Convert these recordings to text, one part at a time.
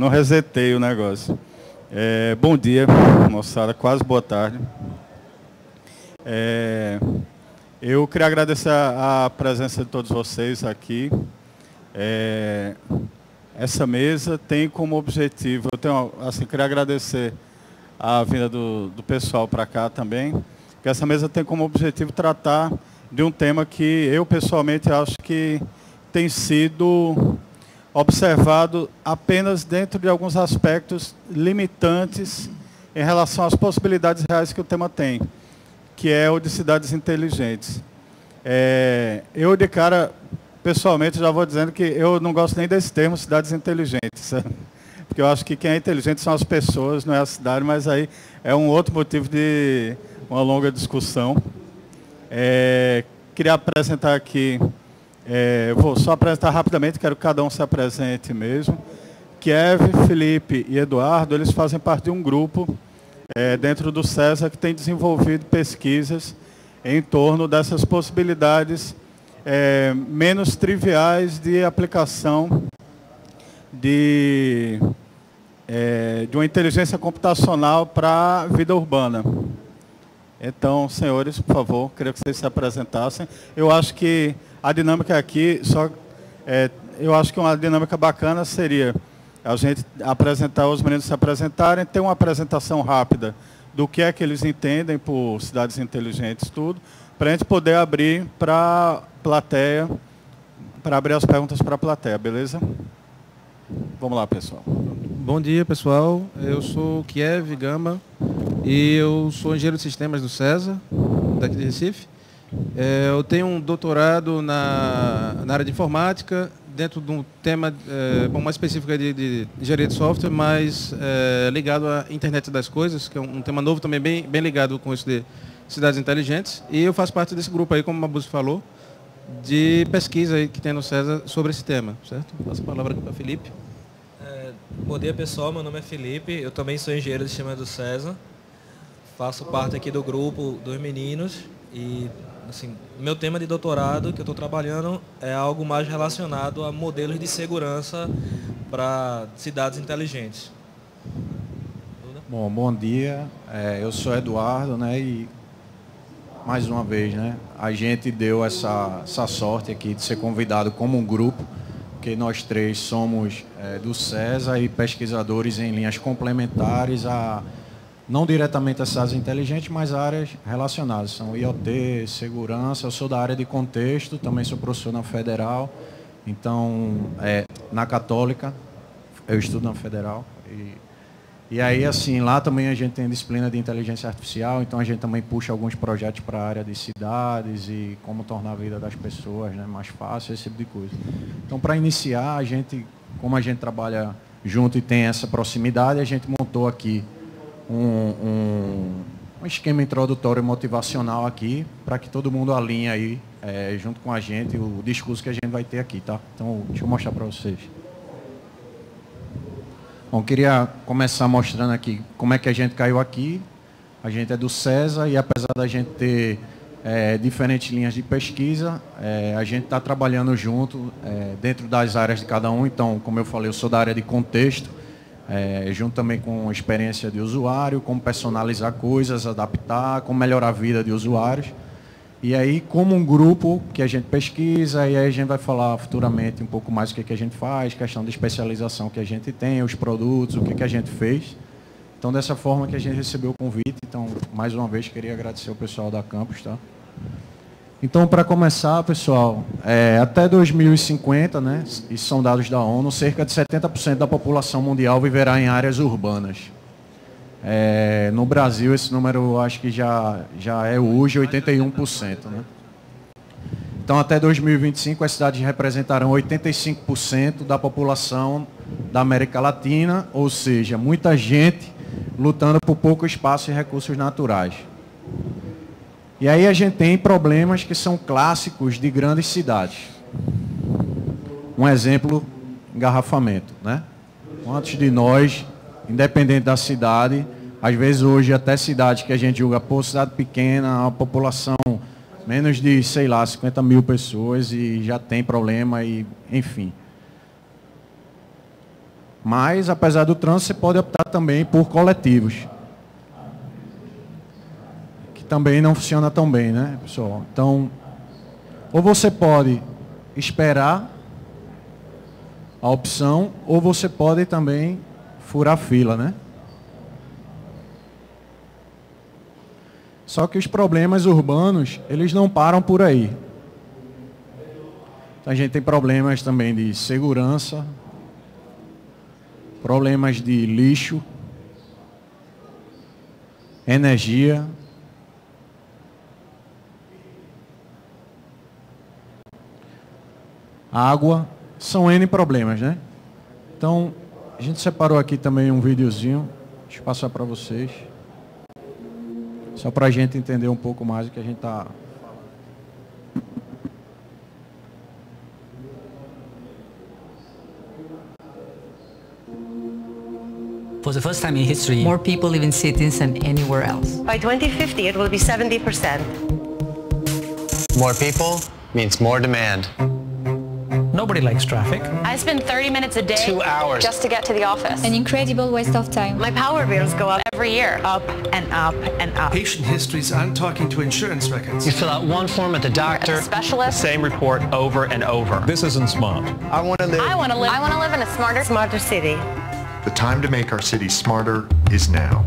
Não resetei o negócio. Bom dia, moçada, quase boa tarde. Eu queria agradecer a presença de todos vocês aqui. Essa mesa tem como objetivo, queria agradecer a vinda do pessoal para cá também, porque essa mesa tem como objetivo tratar de um tema que eu pessoalmente acho que tem sido observado apenas dentro de alguns aspectos limitantes em relação às possibilidades reais que o tema tem, que é o de cidades inteligentes. Eu, de cara, pessoalmente, já vou dizendo que eu não gosto nem desse termo, cidades inteligentes, sabe? Porque eu acho que quem é inteligente são as pessoas, não é a cidade, mas aí é um outro motivo de uma longa discussão. Queria apresentar aqui, vou só apresentar rapidamente, quero que cada um se apresente mesmo. Kiev, Felipe e Eduardo, eles fazem parte de um grupo dentro do César que tem desenvolvido pesquisas em torno dessas possibilidades menos triviais de aplicação de uma inteligência computacional para a vida urbana. Então, senhores, por favor, queria que vocês se apresentassem. Eu acho que a dinâmica aqui, eu acho que uma dinâmica bacana seria a gente apresentar, os meninos se apresentarem, ter uma apresentação rápida do que é que eles entendem por cidades inteligentes, tudo, para a gente poder abrir para a plateia, para abrir as perguntas para a plateia, beleza? Vamos lá, pessoal. Bom dia, pessoal. Eu sou Kiev Gama e eu sou engenheiro de sistemas do César, daqui de Recife. Eu tenho um doutorado na área de informática, dentro de um tema mais específico de engenharia de software, mas ligado à internet das coisas, que é um tema novo também bem ligado com isso de cidades inteligentes. E eu faço parte desse grupo aí, como o Mabuse falou, de pesquisa aí que tem no César sobre esse tema, certo? Passo a palavra aqui para Felipe. Bom dia, pessoal. Meu nome é Felipe. Eu também sou engenheiro de sistemas do César. Faço parte aqui do grupo dos meninos. E, assim, meu tema de doutorado que eu estou trabalhando é algo mais relacionado a modelos de segurança para cidades inteligentes. Bom dia. Eu sou Eduardo, né? E mais uma vez, né? A gente deu essa sorte aqui de ser convidado como um grupo, porque nós três somos do César e pesquisadores em linhas complementares não diretamente a cidades inteligentes, mas áreas relacionadas. São IoT, segurança. Eu sou da área de contexto, também sou professor na Federal. Então, na Católica, eu estudo na Federal. E aí, assim, lá também a gente tem disciplina de inteligência artificial, então a gente também puxa alguns projetos para a área de cidades e como tornar a vida das pessoas, né, mais fácil, esse tipo de coisa. Então, para iniciar, como a gente trabalha junto e tem essa proximidade, a gente montou aqui um esquema introdutório motivacional aqui, para que todo mundo alinhe aí, junto com a gente, o discurso que a gente vai ter aqui, tá? Então, deixa eu mostrar para vocês. Bom, queria começar mostrando aqui como é que a gente caiu aqui. A gente é do César e, apesar da gente ter diferentes linhas de pesquisa, a gente está trabalhando junto dentro das áreas de cada um. Então, como eu falei, eu sou da área de contexto, junto também com experiência de usuário, como personalizar coisas, adaptar, como melhorar a vida de usuários. E aí, como um grupo que a gente pesquisa, e aí a gente vai falar futuramente um pouco mais o que a gente faz, questão de especialização que a gente tem, os produtos, o que a gente fez. Então, dessa forma que a gente recebeu o convite. Então, mais uma vez, queria agradecer ao pessoal da Campus, tá? Então, para começar, pessoal, até 2050, né, isso são dados da ONU, cerca de 70% da população mundial viverá em áreas urbanas. No Brasil, esse número, eu acho que já é hoje 81%. Né? Então, até 2025, as cidades representarão 85% da população da América Latina, ou seja, muita gente lutando por pouco espaço e recursos naturais. E aí a gente tem problemas que são clássicos de grandes cidades. Um exemplo, engarrafamento, né? Quantos de nós, independente da cidade, às vezes hoje até cidades que a gente julga, pô, cidade pequena, a população menos de, sei lá, 50 mil pessoas e já tem problema, e enfim. Mas, apesar do trânsito, você pode optar também por coletivos, que também não funciona tão bem, né, pessoal? Então, ou você pode esperar a opção, ou você pode também furar fila, né? Só que os problemas urbanos, eles não param por aí. Então, a gente tem problemas também de segurança, problemas de lixo, energia, água, são N problemas, né? Então, a gente separou aqui também um videozinho, deixa eu passar para vocês, só para a gente entender um pouco mais o que a gente está... For the first time in history, more people live in cities than anywhere else. By 2050, it will be 70%. More people means more demand. Nobody likes traffic. I spend 30 minutes a day 2 hours just to get to the office. An incredible waste of time. My power bills go up every year. Up and up and up. Patient histories aren't talking to insurance records. You fill out one form at the doctor. A specialist. Same report over and over. This isn't smart. I want to live. I want to live in a smarter city. The time to make our city smarter is now.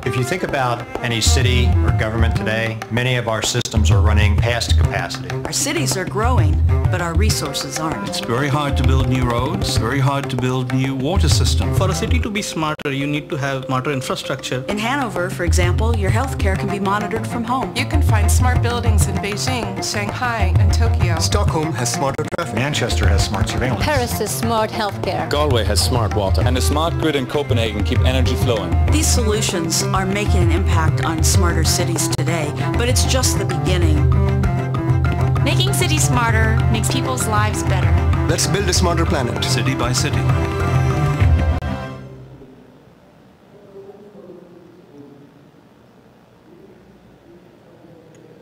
If you think about any city or government today, many of our systems are running past capacity. Our cities are growing, but our resources aren't. It's very hard to build new roads, very hard to build new water systems. For a city to be smarter, you need to have smarter infrastructure. In Hanover, for example, your healthcare can be monitored from home. You can find smart buildings in Beijing, Shanghai, and Tokyo. Stockholm has smarter traffic. Manchester has smart surveillance. Paris has smart healthcare. Galway has smart water. And a smart grid in Copenhagen keep energy flowing. These solutions are making an impact on smarter cities today, but it's just the beginning. Making cities smarter makes people's lives better. Let's build a smarter planet. City by city.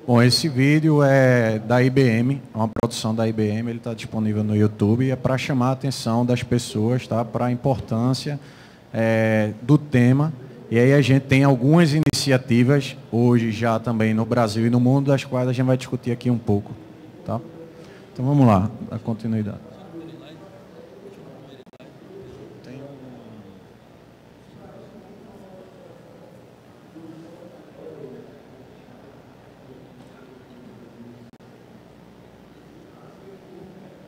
Bom, esse vídeo é da IBM, é uma produção da IBM, ele está disponível no YouTube e é para chamar a atenção das pessoas, tá? Para a importância do tema. E aí a gente tem algumas iniciativas hoje já também no Brasil e no mundo, das quais a gente vai discutir aqui um pouco. Tá? Então vamos lá, dar continuidade.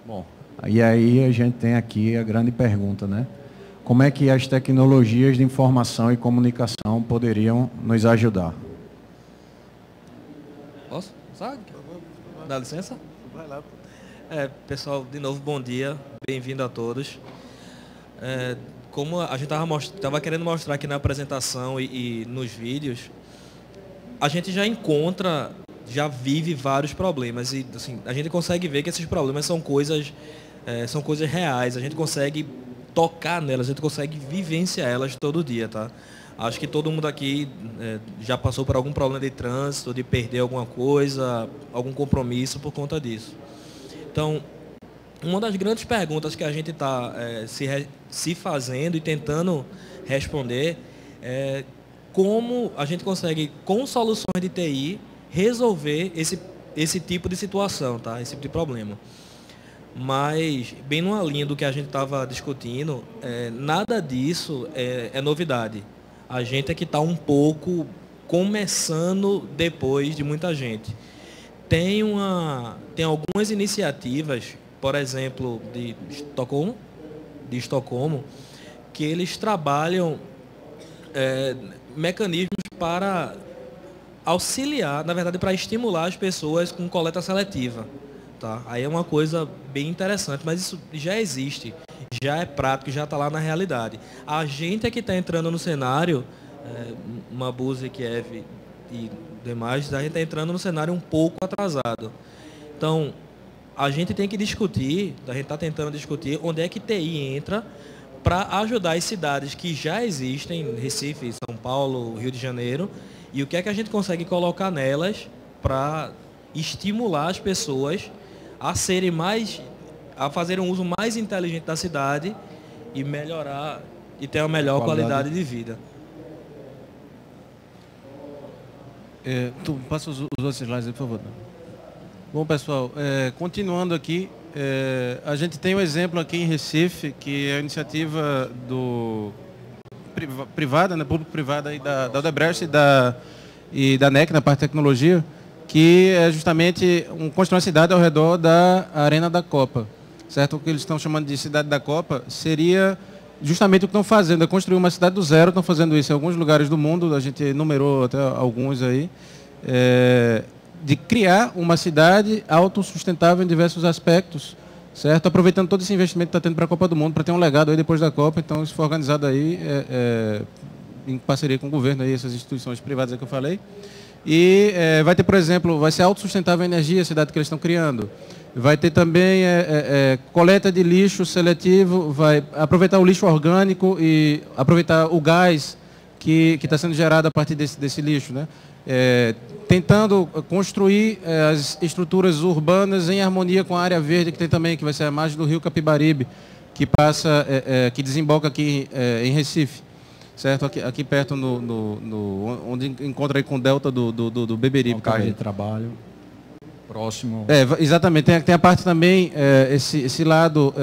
Bom, e aí a gente tem aqui a grande pergunta, né? Como é que as tecnologias de informação e comunicação poderiam nos ajudar? Posso? Dá licença? Vai lá. Pessoal, de novo, bom dia. Bem-vindo a todos. Como a gente estava querendo mostrar aqui na apresentação e nos vídeos, a gente já vive vários problemas. E assim, a gente consegue ver que esses problemas são coisas reais. A gente consegue tocar nelas, a gente consegue vivenciar elas todo dia, tá? Acho que todo mundo aqui já passou por algum problema de trânsito, de perder alguma coisa, algum compromisso por conta disso. Então, uma das grandes perguntas que a gente está se fazendo e tentando responder é como a gente consegue, com soluções de TI, resolver esse tipo de situação, tá? Esse tipo de problema. Mas, bem numa linha do que a gente estava discutindo, nada disso é novidade. A gente é que está um pouco começando depois de muita gente. Tem algumas iniciativas, por exemplo, de Estocolmo, que eles trabalham mecanismos para auxiliar, na verdade, para estimular as pessoas com coleta seletiva. Tá? Aí é uma coisa bem interessante, mas isso já existe, já é prático, já está lá na realidade. A gente é que está entrando no cenário, Mabuse, Kiev e demais, a gente está entrando no cenário um pouco atrasado. Então, a gente tem que discutir, a gente está tentando discutir onde é que TI entra para ajudar as cidades que já existem, Recife, São Paulo, Rio de Janeiro, e o que é que a gente consegue colocar nelas para estimular as pessoas a fazerem um uso mais inteligente da cidade e melhorar e ter uma melhor qualidade de vida. Tu passa os outros slides aí, por favor. Bom, pessoal, continuando aqui, a gente tem um exemplo aqui em Recife, que é a iniciativa privada, né, público-privada aí da Odebrecht e da NEC, na parte de tecnologia, que é justamente construir uma cidade ao redor da Arena da Copa. Certo? O que eles estão chamando de Cidade da Copa seria justamente o que estão fazendo, é construir uma cidade do zero. Estão fazendo isso em alguns lugares do mundo, a gente enumerou até alguns aí, de criar uma cidade autossustentável em diversos aspectos, certo? Aproveitando todo esse investimento que está tendo para a Copa do Mundo, para ter um legado aí depois da Copa. Então, isso foi organizado aí em parceria com o governo, aí, essas instituições privadas aí que eu falei. E vai ter, por exemplo, vai ser autossustentável a energia, a cidade que eles estão criando. Vai ter também coleta de lixo seletivo, vai aproveitar o lixo orgânico e aproveitar o gás que está sendo gerado a partir desse lixo, né? Tentando construir as estruturas urbanas em harmonia com a área verde que tem também, que vai ser a margem do rio Capibaribe, que passa, que desemboca aqui em Recife, certo? Aqui perto onde encontra aí com o delta do Beberibe. Locais de trabalho próximo. Exatamente. Tem a parte também, esse lado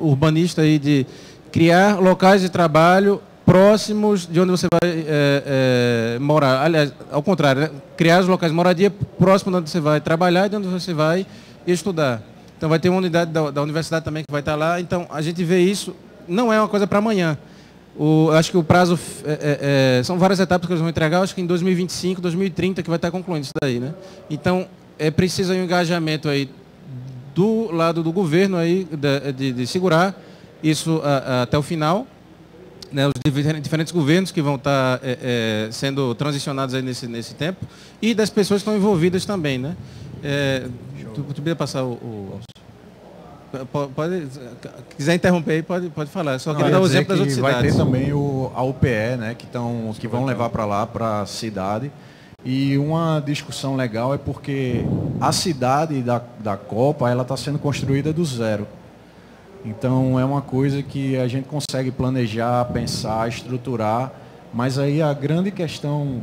urbanista aí de criar locais de trabalho próximos de onde você vai morar. Aliás, ao contrário, né? Criar os locais de moradia próximo de onde você vai trabalhar e de onde você vai estudar. Então vai ter uma unidade da universidade também que vai estar lá. Então a gente vê isso, não é uma coisa para amanhã. Acho que o prazo, são várias etapas que eles vão entregar, acho que em 2025, 2030 que vai estar concluindo isso daí, né? Então é preciso um engajamento aí do lado do governo aí de segurar isso até o final, né, os diferentes governos que vão estar sendo transicionados aí nesse tempo, e das pessoas que estão envolvidas também, né? Tu podia passar quiser interromper aí, pode falar. Só queria dar o exemplo das outras cidades. Vai ter também a UPE, né, que vão levar para lá, para a cidade. E uma discussão legal é porque a cidade da Copa ela está sendo construída do zero. Então é uma coisa que a gente consegue planejar, pensar, estruturar, mas aí a grande questão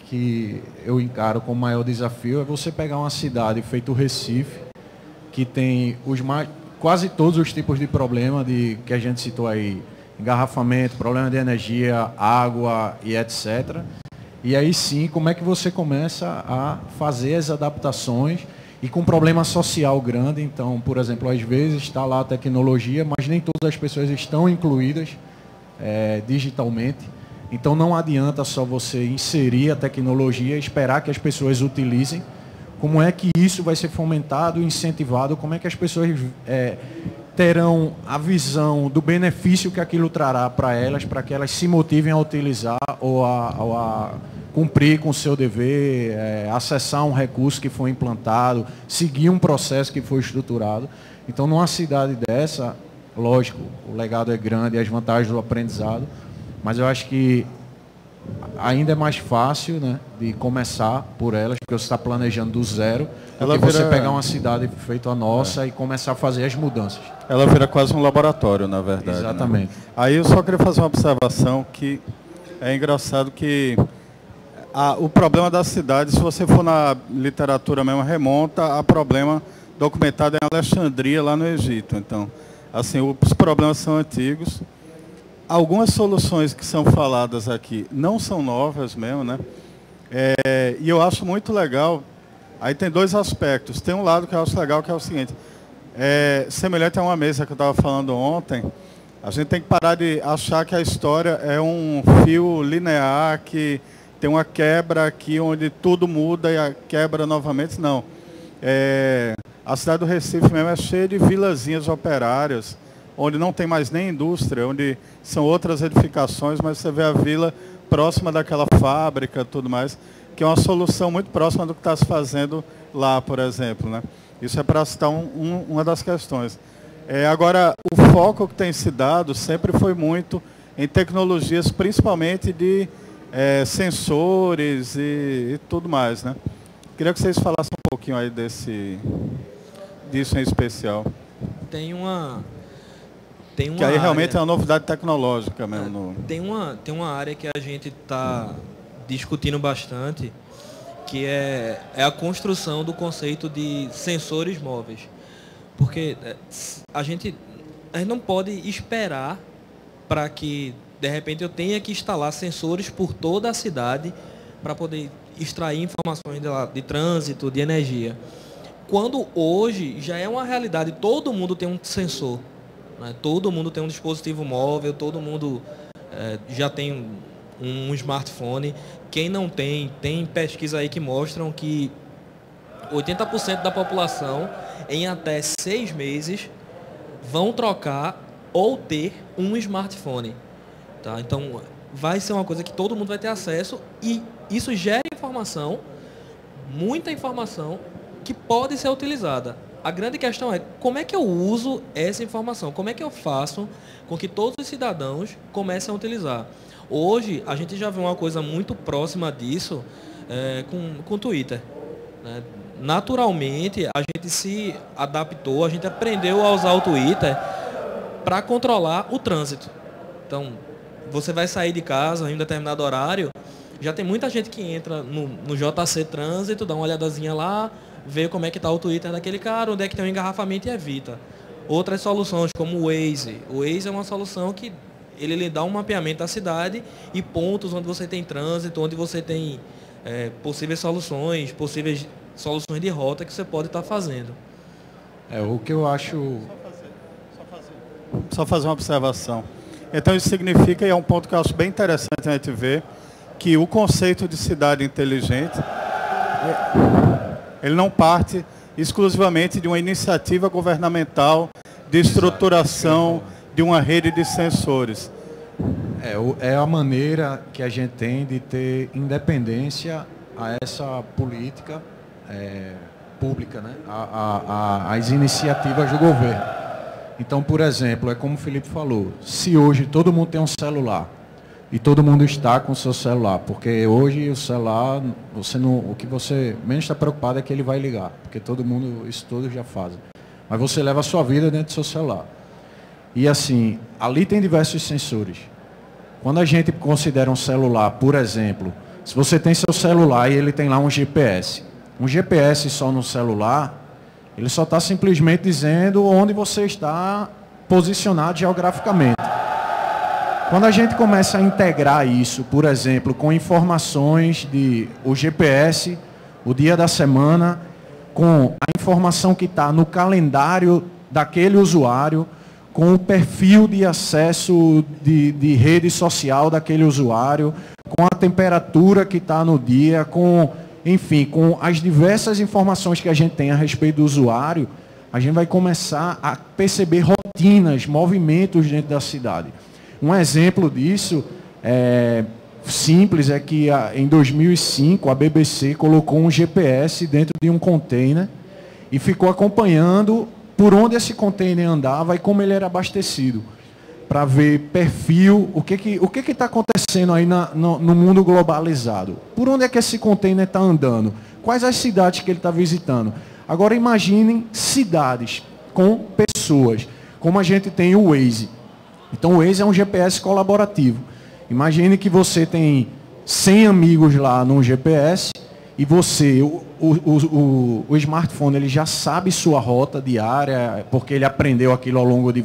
que eu encaro como maior desafio é você pegar uma cidade feito Recife, que tem quase todos os tipos de problema que a gente citou aí, engarrafamento, problema de energia, água e etc. E aí sim, como é que você começa a fazer as adaptações e com um problema social grande. Então, por exemplo, às vezes está lá a tecnologia, mas nem todas as pessoas estão incluídas digitalmente. Então não adianta só você inserir a tecnologia e esperar que as pessoas utilizem. Como é que isso vai ser fomentado, incentivado? Como é que as pessoas terão a visão do benefício que aquilo trará para elas, para que elas se motivem a utilizar ou a cumprir com o seu dever, acessar um recurso que foi implantado, seguir um processo que foi estruturado. Então, numa cidade dessa, lógico, o legado é grande, as vantagens do aprendizado, mas eu acho que ainda é mais fácil, né, de começar por elas, porque você está planejando do zero, do que você pegar uma cidade feita a nossa e começar a fazer as mudanças. Ela vira quase um laboratório, na verdade. Exatamente. Né? Aí eu só queria fazer uma observação que é engraçado que o problema da cidade, se você for na literatura mesmo, remonta a problema documentado em Alexandria, lá no Egito. Então, assim, os problemas são antigos. Algumas soluções que são faladas aqui não são novas mesmo, né? E eu acho muito legal, aí tem dois aspectos. Tem um lado que eu acho legal, que é o seguinte, semelhante a uma mesa que eu estava falando ontem, a gente tem que parar de achar que a história é um fio linear, que tem uma quebra aqui onde tudo muda e a quebra novamente. Não. A cidade do Recife mesmo é cheia de vilazinhas operárias, onde não tem mais nem indústria, onde são outras edificações, mas você vê a vila próxima daquela fábrica, tudo mais, que é uma solução muito próxima do que está se fazendo lá, por exemplo, né? Isso é para citar uma das questões. Agora, o foco que tem se dado sempre foi muito em tecnologias, principalmente de sensores e tudo mais, né? Queria que vocês falassem um pouquinho aí disso em especial. Tem uma que aí realmente é uma novidade tecnológica mesmo. Tem uma área que a gente está discutindo bastante, que é a construção do conceito de sensores móveis. Porque a gente não pode esperar para que, de repente, eu tenha que instalar sensores por toda a cidade para poder extrair informações de trânsito, de energia. Quando hoje já é uma realidade, todo mundo tem um sensor, né? Todo mundo tem um dispositivo móvel, todo mundo já tem um smartphone. Quem não tem pesquisa aí que mostram que 80% da população, em até 6 meses, vão trocar ou ter um smartphone. Tá? Então, vai ser uma coisa que todo mundo vai ter acesso e isso gera informação, muita informação, que pode ser utilizada. A grande questão é como é que eu uso essa informação, como é que eu faço com que todos os cidadãos comecem a utilizar. Hoje, a gente já vê uma coisa muito próxima disso com o Twitter, né? Naturalmente, a gente se adaptou, a gente aprendeu a usar o Twitter para controlar o trânsito. Então, você vai sair de casa em um determinado horário, já tem muita gente que entra no JC Trânsito, dá uma olhadazinha lá, vê como é que está o Twitter daquele cara, onde é que tem um engarrafamento e evita. Outras soluções, como o Waze. O Waze é uma solução que ele lhe dá um mapeamento da cidade e pontos onde você tem trânsito, onde você tem possíveis soluções de rota que você pode estar fazendo. O que eu acho... Só fazer uma observação. Então isso significa, e é um ponto que eu acho bem interessante a gente ver, que o conceito de cidade inteligente, ele não parte exclusivamente de uma iniciativa governamental de estruturação de uma rede de sensores. É a maneira que a gente tem de ter independência a essa política pública, né? As iniciativas do governo. Então, por exemplo, é como o Felipe falou, se hoje todo mundo tem um celular e todo mundo está com o seu celular, porque hoje o celular, o que você menos está preocupado é que ele vai ligar, porque todo mundo, isso todos já fazem. Mas você leva a sua vida dentro do seu celular. E assim, ali tem diversos sensores. Quando a gente considera um celular, por exemplo, se você tem seu celular e ele tem lá um GPS só no celular, ele só está simplesmente dizendo onde você está posicionado geograficamente. Quando a gente começa a integrar isso, por exemplo, com informações de o GPS, o dia da semana, com a informação que está no calendário daquele usuário, com o perfil de acesso de rede social daquele usuário, com a temperatura que está no dia, enfim, com as diversas informações que a gente tem a respeito do usuário, a gente vai começar a perceber rotinas, movimentos dentro da cidade. Um exemplo disso simples é que em 2005 a BBC colocou um GPS dentro de um container e ficou acompanhando por onde esse container andava e como ele era abastecido, para ver perfil, o que está acontecendo aí no mundo globalizado. Por onde é que esse container está andando? Quais as cidades que ele está visitando? Agora imaginem cidades com pessoas, como a gente tem o Waze. Então o Waze é um GPS colaborativo. Imagine que você tem 100 amigos lá no GPS e você, o smartphone, ele já sabe sua rota diária, porque ele aprendeu aquilo ao longo de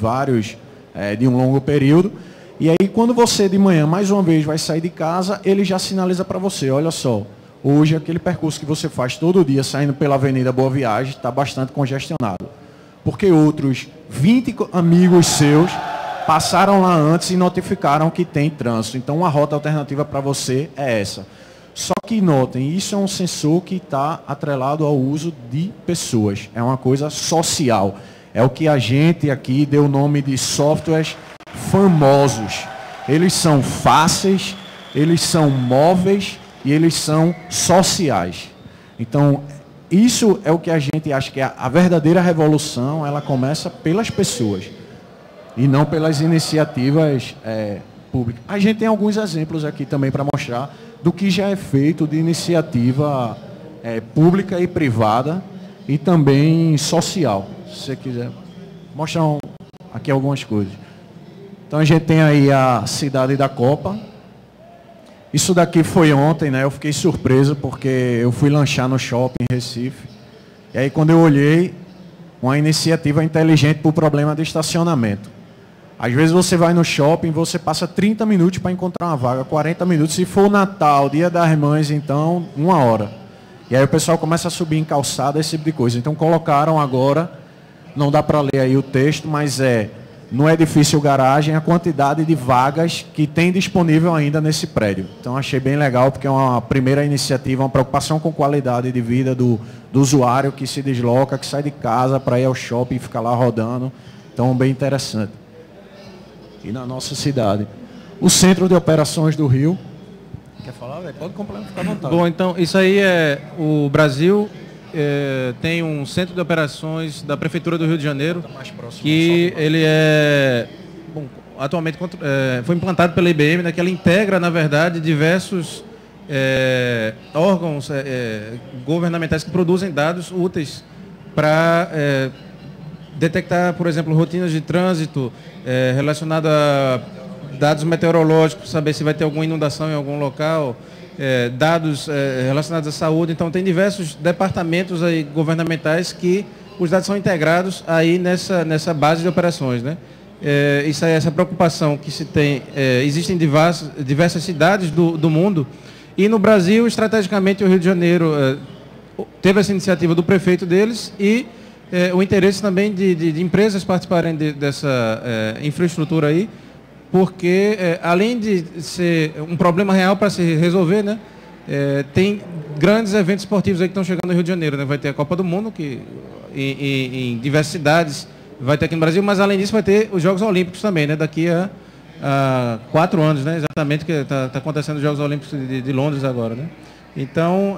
de um longo período. E aí quando você de manhã, mais uma vez, vai sair de casa, ele já sinaliza para você, olha só, hoje aquele percurso que você faz todo dia, saindo pela Avenida Boa Viagem, está bastante congestionado. Porque outros 20 amigos seus passaram lá antes e notificaram que tem trânsito. Então, uma rota alternativa para você é essa. Só que notem, isso é um sensor que está atrelado ao uso de pessoas. É uma coisa social. É o que a gente aqui deu o nome de softwares famosos. Eles são fáceis, eles são móveis e eles são sociais. Então, isso é o que a gente acha que é a verdadeira revolução, ela começa pelas pessoas e não pelas iniciativas públicas. A gente tem alguns exemplos aqui também para mostrar do que já é feito de iniciativa pública e privada e também social. Se você quiser mostrar aqui algumas coisas. Então a gente tem aí a cidade da Copa. Isso daqui foi ontem, né? Eu fiquei surpreso porque eu fui lanchar no shopping em Recife. E aí quando eu olhei, uma iniciativa inteligente para o problema de estacionamento. Às vezes você vai no shopping, você passa 30 minutos para encontrar uma vaga, 40 minutos. Se for Natal, Dia das Mães, então 1 hora. E aí o pessoal começa a subir em calçada, esse tipo de coisa. Então colocaram agora, não dá para ler aí o texto, mas no edifício garagem, a quantidade de vagas que tem disponível ainda nesse prédio. Então achei bem legal, porque é uma primeira iniciativa, uma preocupação com qualidade de vida do usuário que se desloca, que sai de casa para ir ao shopping e ficar lá rodando. Então bem interessante. E na nossa cidade. O Centro de Operações do Rio. Quer falar, velho? Pode complementar, ficar à vontade. Bom, então, isso aí é o Brasil... tem um centro de operações da Prefeitura do Rio de Janeiro, que ele atualmente foi implantado pela IBM, né, que ela integra, na verdade, diversos órgãos governamentais que produzem dados úteis para detectar, por exemplo, rotinas de trânsito relacionadas a dados meteorológicos, saber se vai ter alguma inundação em algum local, dados relacionados à saúde. Então tem diversos departamentos aí governamentais que os dados são integrados aí nessa base de operações, né? Isso aí, essa preocupação que se tem, existem diversas cidades do mundo, e no Brasil, estrategicamente, o Rio de Janeiro teve essa iniciativa do prefeito deles e o interesse também de empresas participarem dessa infraestrutura aí, porque além de ser um problema real para se resolver, né, tem grandes eventos esportivos aí que estão chegando no Rio de Janeiro, né? Vai ter a Copa do Mundo, que em diversas cidades vai ter aqui no Brasil, mas além disso vai ter os Jogos Olímpicos também, né? Daqui a 4 anos, né? Exatamente, que está acontecendo os Jogos Olímpicos de Londres agora, né? Então,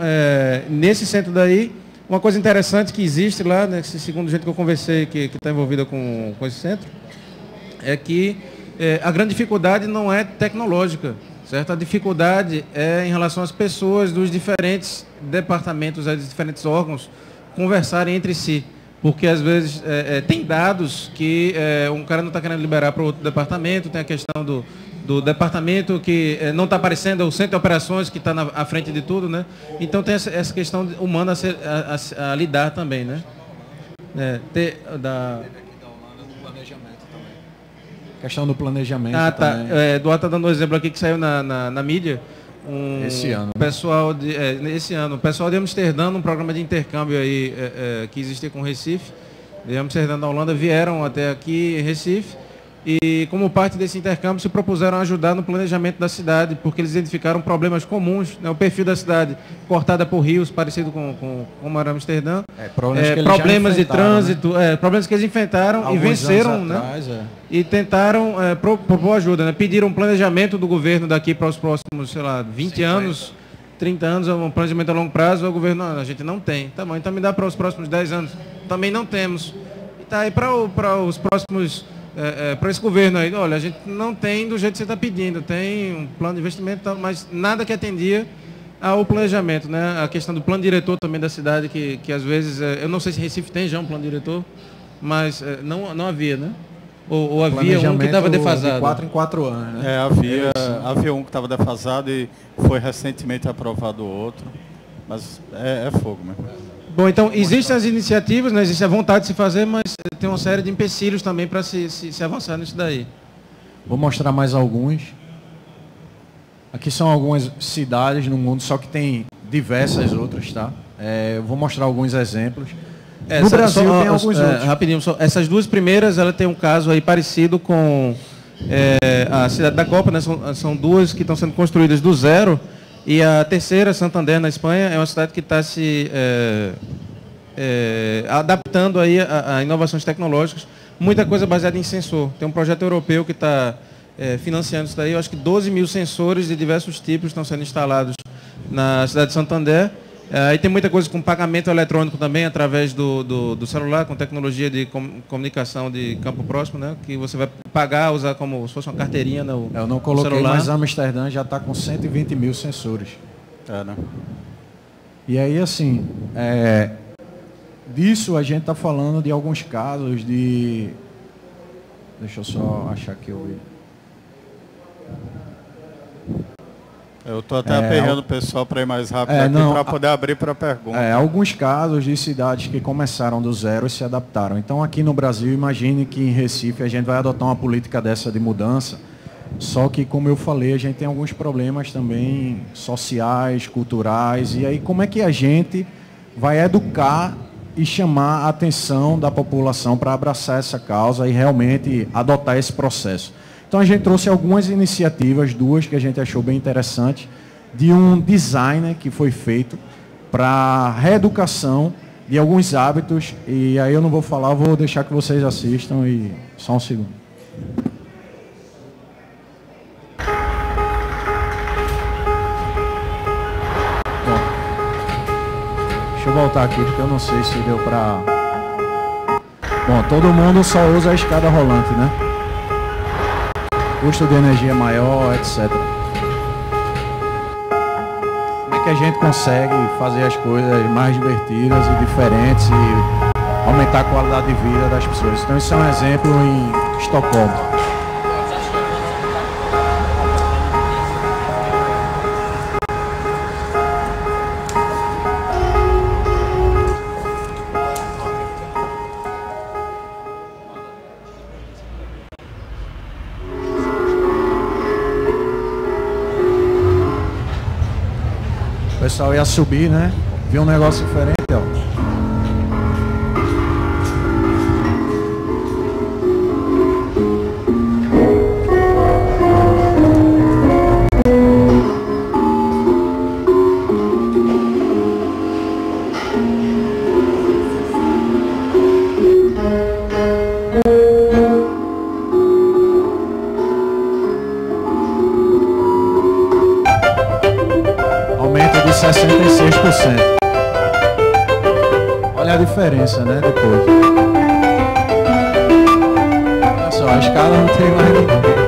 nesse centro daí, uma coisa interessante que existe lá, né, segundo gente que eu conversei que está envolvida com esse centro, é que a grande dificuldade não é tecnológica, certo? A dificuldade é em relação às pessoas dos diferentes departamentos, dos diferentes órgãos conversarem entre si. Porque às vezes tem dados que um cara não está querendo liberar para outro departamento, tem a questão do departamento que não está aparecendo, o centro de operações que está à frente de tudo, né? Então tem essa questão humana a lidar também, né? Questão do planejamento também. Eduardo está dando um exemplo aqui que saiu na mídia. Esse ano. Esse ano, o pessoal de Amsterdã, um programa de intercâmbio aí que existia com Recife, de Amsterdã da Holanda, vieram até aqui em Recife e, como parte desse intercâmbio, se propuseram a ajudar no planejamento da cidade, porque eles identificaram problemas comuns, né? O perfil da cidade cortada por rios, parecido com como era Amsterdã, problemas de trânsito, né? Problemas que eles enfrentaram alguns e venceram, atrás, né? E tentaram propor ajuda, né? Pediram um planejamento do governo daqui para os próximos, sei lá, 20 anos, 30 anos, um planejamento a longo prazo. O governo, a gente não tem. Tá bom, então me dá para os próximos 10 anos. Também não temos. E tá aí para os próximos... para esse governo aí, olha, a gente não tem do jeito que você está pedindo, tem um plano de investimento, mas nada que atendia ao planejamento, né? A questão do plano diretor também da cidade, que às vezes, eu não sei se Recife tem já um plano diretor, mas não havia, né? Ou havia um que estava defasado. De 4 em 4 anos, né? Havia um que estava defasado e foi recentemente aprovado outro, mas é fogo mesmo. Bom, então, existem as iniciativas, né? Existe a vontade de se fazer, mas tem uma série de empecilhos também para se avançar nisso daí. Vou mostrar mais alguns. Aqui são algumas cidades no mundo, só que tem diversas outras, tá? Eu vou mostrar alguns exemplos. No Brasil tem alguns outros. Rapidinho, essas duas primeiras, ela tem um caso aí parecido com a cidade da Copa, né? São duas que estão sendo construídas do zero. E a terceira, Santander, na Espanha, é uma cidade que está se adaptando aí a inovações tecnológicas. Muita coisa baseada em sensor. Tem um projeto europeu que está financiando isso daí. Eu acho que 12 mil sensores de diversos tipos estão sendo instalados na cidade de Santander. Aí tem muita coisa com pagamento eletrônico também, através do celular, com tecnologia de comunicação de campo próximo, né? Que você vai pagar, usar como se fosse uma carteirinha no Eu não coloquei, celular. Mas Amsterdã já está com 120 mil sensores. Né? E aí, assim, disso a gente está falando de alguns casos de... Deixa eu só achar que eu vi. Eu estou até aperreando o pessoal para ir mais rápido para poder abrir para pergunta. Alguns casos de cidades que começaram do zero e se adaptaram. Então, aqui no Brasil, imagine que em Recife a gente vai adotar uma política dessa de mudança, só que, como eu falei, a gente tem alguns problemas também sociais, culturais, e aí como é que a gente vai educar e chamar a atenção da população para abraçar essa causa e realmente adotar esse processo. Então a gente trouxe algumas iniciativas, duas que a gente achou bem interessante, de um design que foi feito para reeducação de alguns hábitos, e aí eu não vou falar, vou deixar que vocês assistam e só um segundo. Bom, deixa eu voltar aqui porque eu não sei se deu para... Bom, todo mundo só usa a escada rolante, né? Custo de energia maior, etc. Como é que a gente consegue fazer as coisas mais divertidas e diferentes e aumentar a qualidade de vida das pessoas? Então, isso é um exemplo em Estocolmo. O pessoal ia subir, né? Viu um negócio diferente, ó. Aumento de 66%. Olha a diferença, né? Depois. Olha só, a escala não tem mais ninguém.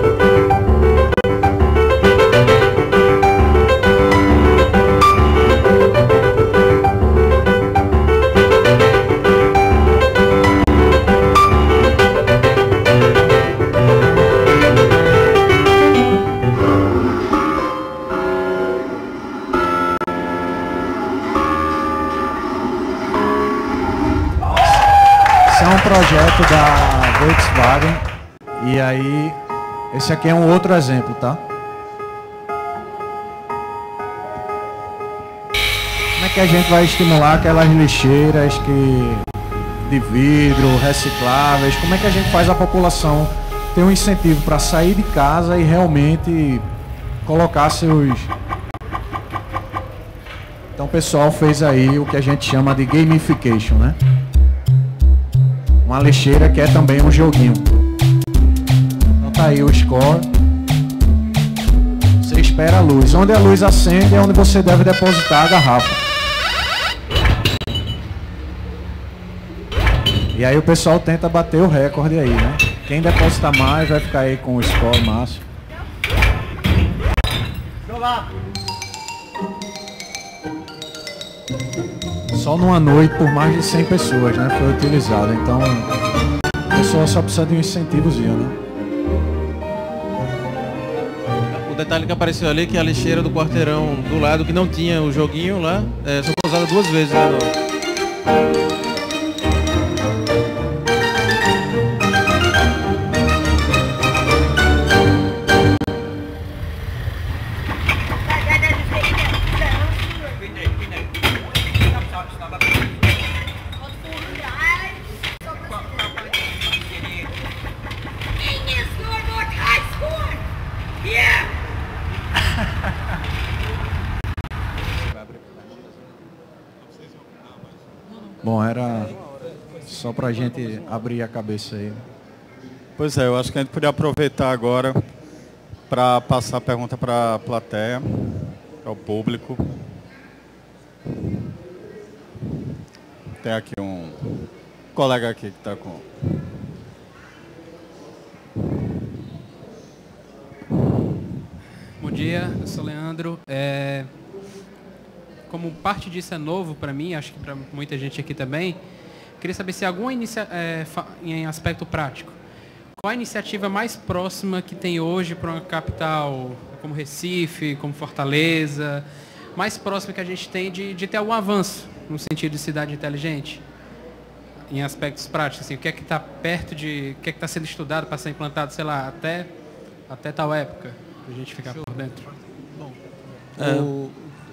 Esse é um projeto da Volkswagen e aí esse aqui é um outro exemplo, tá? Como é que a gente vai estimular aquelas lixeiras de vidro, recicláveis? Como é que a gente faz a população ter um incentivo para sair de casa e realmente colocar seus... Então o pessoal fez aí o que a gente chama de gamification, né? Uma lixeira que é também um joguinho. Então tá aí o score. Você espera a luz. Onde a luz acende é onde você deve depositar a garrafa. E aí o pessoal tenta bater o recorde aí, né? Quem depositar mais vai ficar aí com o score máximo. Só numa noite por mais de 100 pessoas, né? Foi utilizado. Então, a pessoa só precisa de um incentivozinho, né? O detalhe que apareceu ali é que a lixeira do quarteirão do lado, que não tinha o joguinho lá, só foi usada 2 vezes, né? Bom, era só pra gente abrir a cabeça aí. Pois é, eu acho que a gente podia aproveitar agora para passar a pergunta para a plateia, para o público. Tem aqui um colega aqui que está com... Bom dia, eu sou Leandro. Como parte disso é novo para mim, acho que para muita gente aqui também, queria saber se alguma em aspecto prático. qual a iniciativa mais próxima que tem hoje para uma capital como Recife, como Fortaleza, mais próxima que a gente tem de ter algum avanço no sentido de cidade inteligente? Em aspectos práticos, assim, o que é que está perto de... o que é que está sendo estudado para ser implantado, sei lá, até tal época, para a gente ficar por dentro? Bom,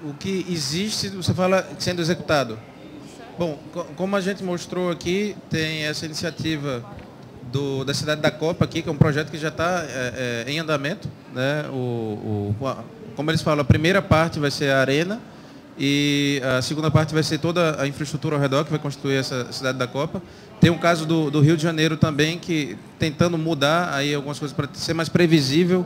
o que existe, você fala sendo executado. Bom, como a gente mostrou aqui, tem essa iniciativa da Cidade da Copa aqui, que é um projeto que já está em andamento, né? Como eles falam, a primeira parte vai ser a arena e a segunda parte vai ser toda a infraestrutura ao redor que vai constituir essa Cidade da Copa. Tem um caso do Rio de Janeiro também, que tentando mudar aí algumas coisas para ser mais previsível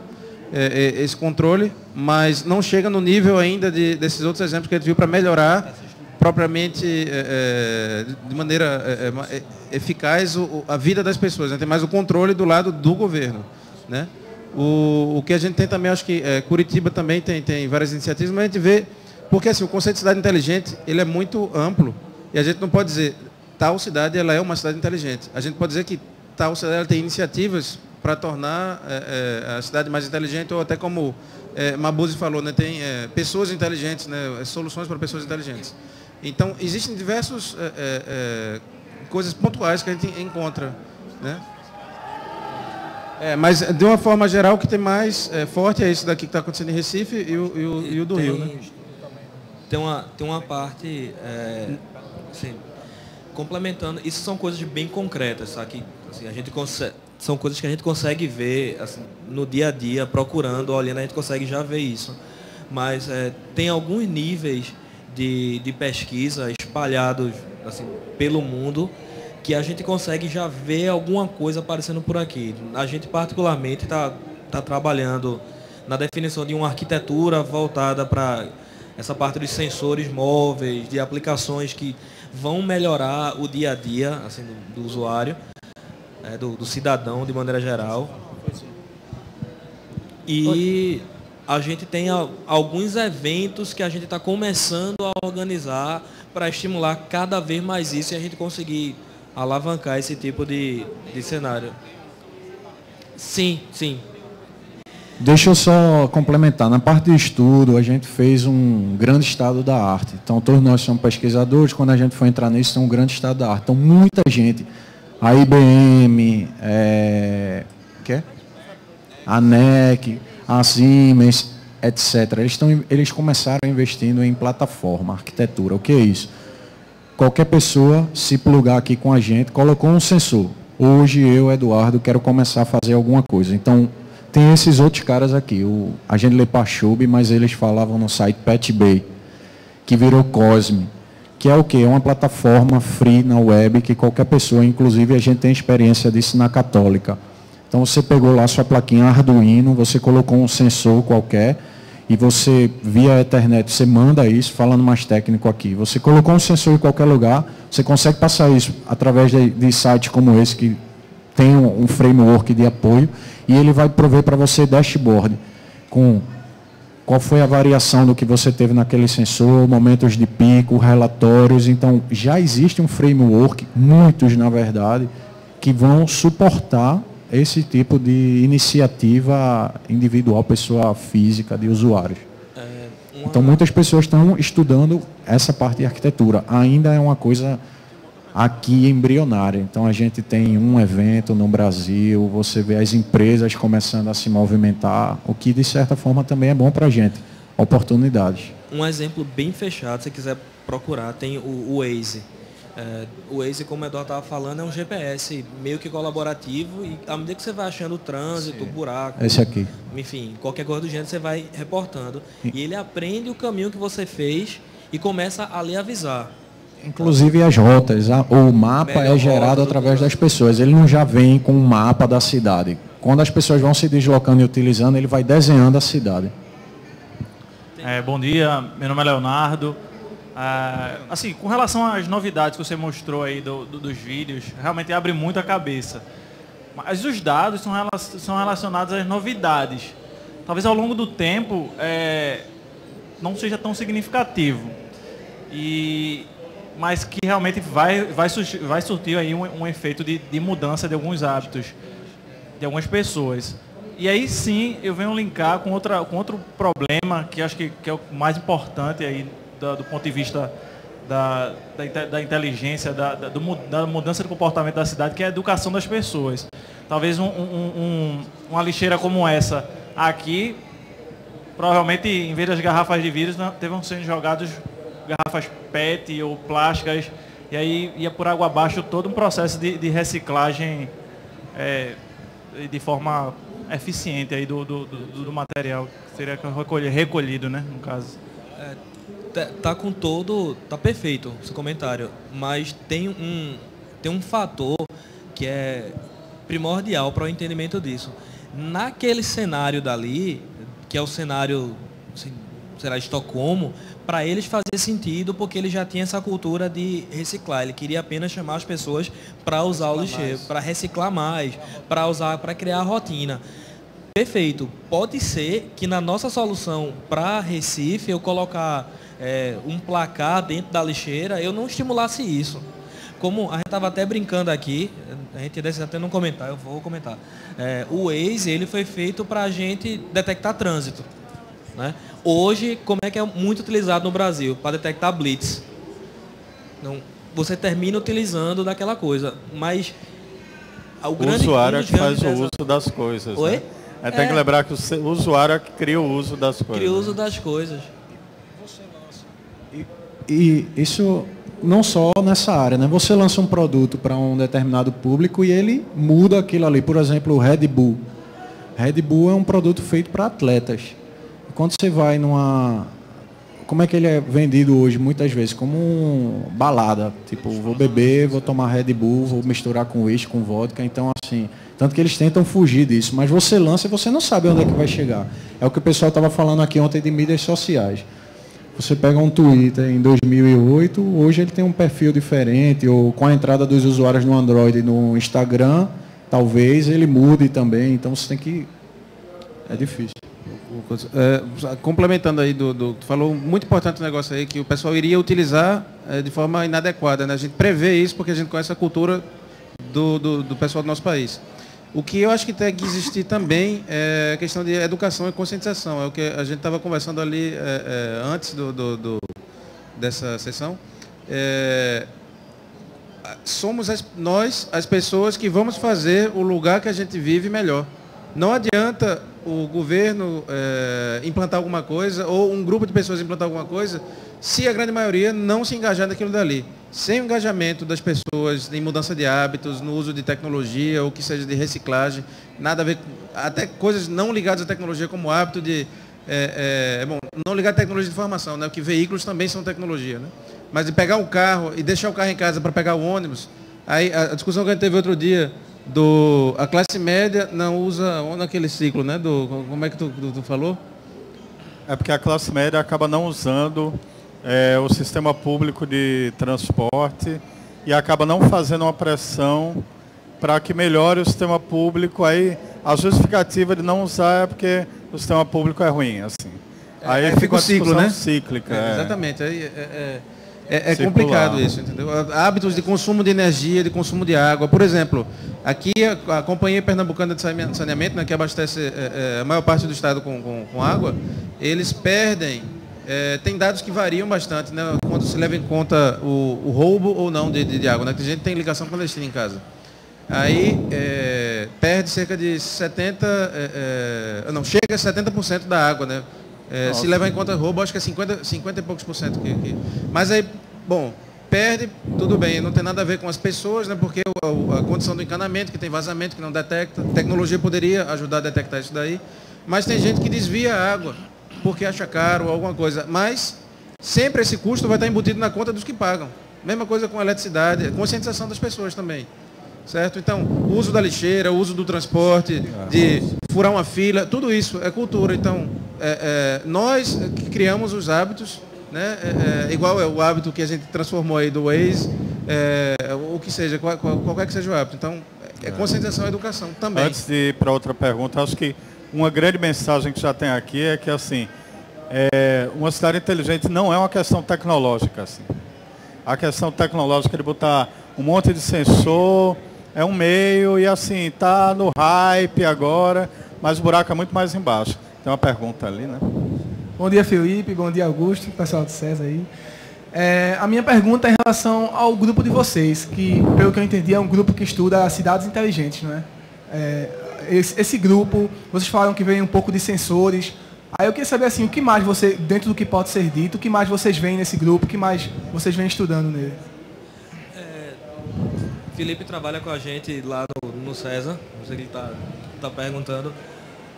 esse controle, mas não chega no nível ainda desses outros exemplos que a gente viu para melhorar propriamente de maneira eficaz a vida das pessoas, né? Tem mais o controle do lado do governo, né? O que a gente tem também, acho que Curitiba também tem várias iniciativas, mas a gente vê, porque assim, o conceito de cidade inteligente ele é muito amplo e a gente não pode dizer tal cidade ela é uma cidade inteligente. A gente pode dizer que tal cidade ela tem iniciativas para tornar a cidade mais inteligente, ou até como Mabuse falou, né, tem pessoas inteligentes, né, soluções para pessoas inteligentes. Então, existem diversas coisas pontuais que a gente encontra, né? Mas, de uma forma geral, o que tem mais forte é isso daqui que está acontecendo em Recife e o do Rio, né? Tem uma parte, assim, complementando, isso são coisas bem concretas, sabe? Assim, a gente consegue... São coisas que a gente consegue ver assim, no dia a dia, procurando, olhando, a gente consegue já ver isso. Mas tem alguns níveis de pesquisa espalhados assim, pelo mundo que a gente consegue já ver alguma coisa aparecendo por aqui. A gente particularmente está trabalhando na definição de uma arquitetura voltada para essa parte dos sensores móveis, de aplicações que vão melhorar o dia a dia assim, do usuário. Do cidadão de maneira geral. E a gente tem alguns eventos que a gente está começando a organizar para estimular cada vez mais isso e a gente conseguir alavancar esse tipo de cenário. Sim. Deixa eu só complementar. Na parte de estudo, a gente fez um grande estado da arte. Então, todos nós somos pesquisadores. Quando a gente for entrar nisso, tem um grande estado da arte. Então, muita gente... A IBM, a NEC, a Siemens, etc. Eles começaram investindo em plataforma, arquitetura. O que é isso? Qualquer pessoa se plugar aqui com a gente, colocou um sensor. Hoje eu, Eduardo, quero começar a fazer alguma coisa. Então, tem esses outros caras aqui. A gente lê Pachub, mas eles falavam no site PetBay, que virou Cosme. Que é o quê? É uma plataforma free na web que qualquer pessoa, inclusive a gente tem experiência disso na Católica. Então você pegou lá sua plaquinha Arduino, você colocou um sensor qualquer e você, via Ethernet, você manda isso, falando mais técnico aqui. Você colocou um sensor em qualquer lugar, você consegue passar isso através de sites como esse, que tem um framework de apoio, e ele vai prover para você dashboard com... Qual foi a variação do que você teve naquele sensor, momentos de pico, relatórios. Então, já existe um framework, muitos na verdade, que vão suportar esse tipo de iniciativa individual, pessoa física, de usuários. Então, muitas pessoas estão estudando essa parte de arquitetura. Ainda é uma coisa aqui embrionária. Então, a gente tem um evento no Brasil, você vê as empresas começando a se movimentar, o que, de certa forma, também é bom para a gente. Oportunidades. Um exemplo bem fechado, se você quiser procurar, tem o Waze. O Waze, como o Eduardo estava falando, é um GPS meio que colaborativo e, à medida que você vai achando o trânsito, buraco, esse aqui, enfim, qualquer coisa do gênero, você vai reportando. E ele aprende o caminho que você fez e começa a lhe avisar. Inclusive as rotas, o mapa é gerado através das pessoas, ele não já vem com um mapa da cidade. Quando as pessoas vão se deslocando e utilizando, ele vai desenhando a cidade. Bom dia, meu nome é Leonardo. Assim, com relação às novidades que você mostrou aí dos vídeos, realmente abre muito a cabeça. Mas os dados são relacionados às novidades. Talvez ao longo do tempo não seja tão significativo. Mas que realmente vai surtir aí um efeito de mudança de alguns hábitos. de algumas pessoas. E aí sim eu venho linkar com outro problema que acho que é o mais importante aí do ponto de vista da inteligência, da mudança de comportamento da cidade, que é a educação das pessoas. Talvez uma lixeira como essa aqui, provavelmente em vez das garrafas de vidro, devam ser jogadas garrafas PET ou plásticas, e aí ia por água abaixo todo um processo de reciclagem de forma eficiente aí do material que seria recolhido, né, no caso. Tá perfeito o seu comentário, mas tem um fator que é primordial para o entendimento disso. Naquele cenário dali, que é o cenário, assim, será Estocolmo, para eles fazia sentido porque ele já tinha essa cultura de reciclar. Ele queria apenas chamar as pessoas para usar o lixeiro, para reciclar mais, para criar a rotina. Perfeito. Pode ser que na nossa solução para Recife eu colocar um placar dentro da lixeira, eu não estimulasse isso. Como a gente estava até brincando aqui, a gente deve até não comentar, eu vou comentar. O Waze, ele foi feito para a gente detectar trânsito, né? Hoje, como é que é muito utilizado no Brasil? Para detectar blitz. Então, você termina utilizando daquela coisa, mas o usuário é que faz o uso das coisas. Oi? Né? Tem que lembrar que o usuário é que cria o uso das coisas. Cria o uso das coisas. E isso não só nessa área, né? Você lança um produto para um determinado público e ele muda aquilo ali. Por exemplo, o Red Bull. Red Bull é um produto feito para atletas. Quando você vai numa... Como é que ele é vendido hoje, muitas vezes? Como balada. Tipo, vou beber, vou tomar Red Bull, vou misturar com uísque, com vodka. Então, assim... Tanto que eles tentam fugir disso. Mas você lança e você não sabe onde é que vai chegar. É o que o pessoal estava falando aqui ontem de mídias sociais. Você pega um Twitter em 2008, hoje ele tem um perfil diferente, ou com a entrada dos usuários no Android e no Instagram, talvez ele mude também. Então você tem que... É difícil. Complementando aí tu falou muito importante o negócio aí, que o pessoal iria utilizar de forma inadequada, né? A gente prevê isso porque a gente conhece a cultura do pessoal do nosso país. O que eu acho que tem que existir também é a questão de educação e conscientização. É o que a gente estava conversando ali antes dessa sessão. Somos nós, as pessoas, que vamos fazer o lugar que a gente vive melhor. Não adianta o governo implantar alguma coisa, ou um grupo de pessoas implantar alguma coisa, se a grande maioria não se engajar naquilo dali. Sem o engajamento das pessoas em mudança de hábitos, no uso de tecnologia, ou que seja de reciclagem, nada a ver, até coisas não ligadas à tecnologia, como o hábito de... não ligar à tecnologia de informação, né? Porque veículos também são tecnologia, né? Mas de pegar o carro e deixar o carro em casa para pegar o ônibus, aí a discussão que a gente teve outro dia, a classe média não usa naquele ciclo, né? Como é que tu falou? É porque a classe média acaba não usando o sistema público de transporte e acaba não fazendo uma pressão para que melhore o sistema público. Aí a justificativa de não usar é porque o sistema público é ruim, assim. Aí fica o ciclo, né? Cíclica. Exatamente. É complicado isso, entendeu? Hábitos de consumo de energia, de consumo de água. Por exemplo, aqui a Companhia Pernambucana de Saneamento, né, que abastece a maior parte do estado com água, eles perdem, tem dados que variam bastante, né, quando se leva em conta o roubo ou não de água, né, que a gente tem ligação clandestina em casa. Aí perde cerca de 70%, chega a 70% da água, né? Se levar em conta roubo, acho que é 50 e poucos por cento. Mas aí, bom, perde, tudo bem, não tem nada a ver com as pessoas, né? Porque a condição do encanamento, que tem vazamento, que não detecta, tecnologia poderia ajudar a detectar isso daí. Mas tem gente que desvia a água, porque acha caro ou alguma coisa. Mas sempre esse custo vai estar embutido na conta dos que pagam. Mesma coisa com a eletricidade, conscientização das pessoas também. Certo? Então, o uso da lixeira, o uso do transporte, de furar uma fila, tudo isso é cultura. Então, nós que criamos os hábitos, né? Igual é o hábito que a gente transformou aí do Waze, o que seja, qualquer que seja o hábito. Então, conscientização e educação também. Antes de ir para outra pergunta, acho que uma grande mensagem que já tem aqui é que, assim, uma cidade inteligente não é uma questão tecnológica, assim. A questão tecnológica de botar um monte de sensor, é um meio e assim, está no hype agora, mas o buraco é muito mais embaixo. Tem uma pergunta ali, né? Bom dia, Felipe. Bom dia, Augusto, pessoal do César aí. A minha pergunta é em relação ao grupo de vocês, que, pelo que eu entendi, é um grupo que estuda cidades inteligentes, não é? Esse grupo, vocês falaram que vem um pouco de sensores. Aí eu queria saber, assim, o que mais você, dentro do que pode ser dito, o que mais vocês veem nesse grupo, o que mais vocês vêm estudando nele? Felipe trabalha com a gente lá no César, não sei o que ele está perguntando.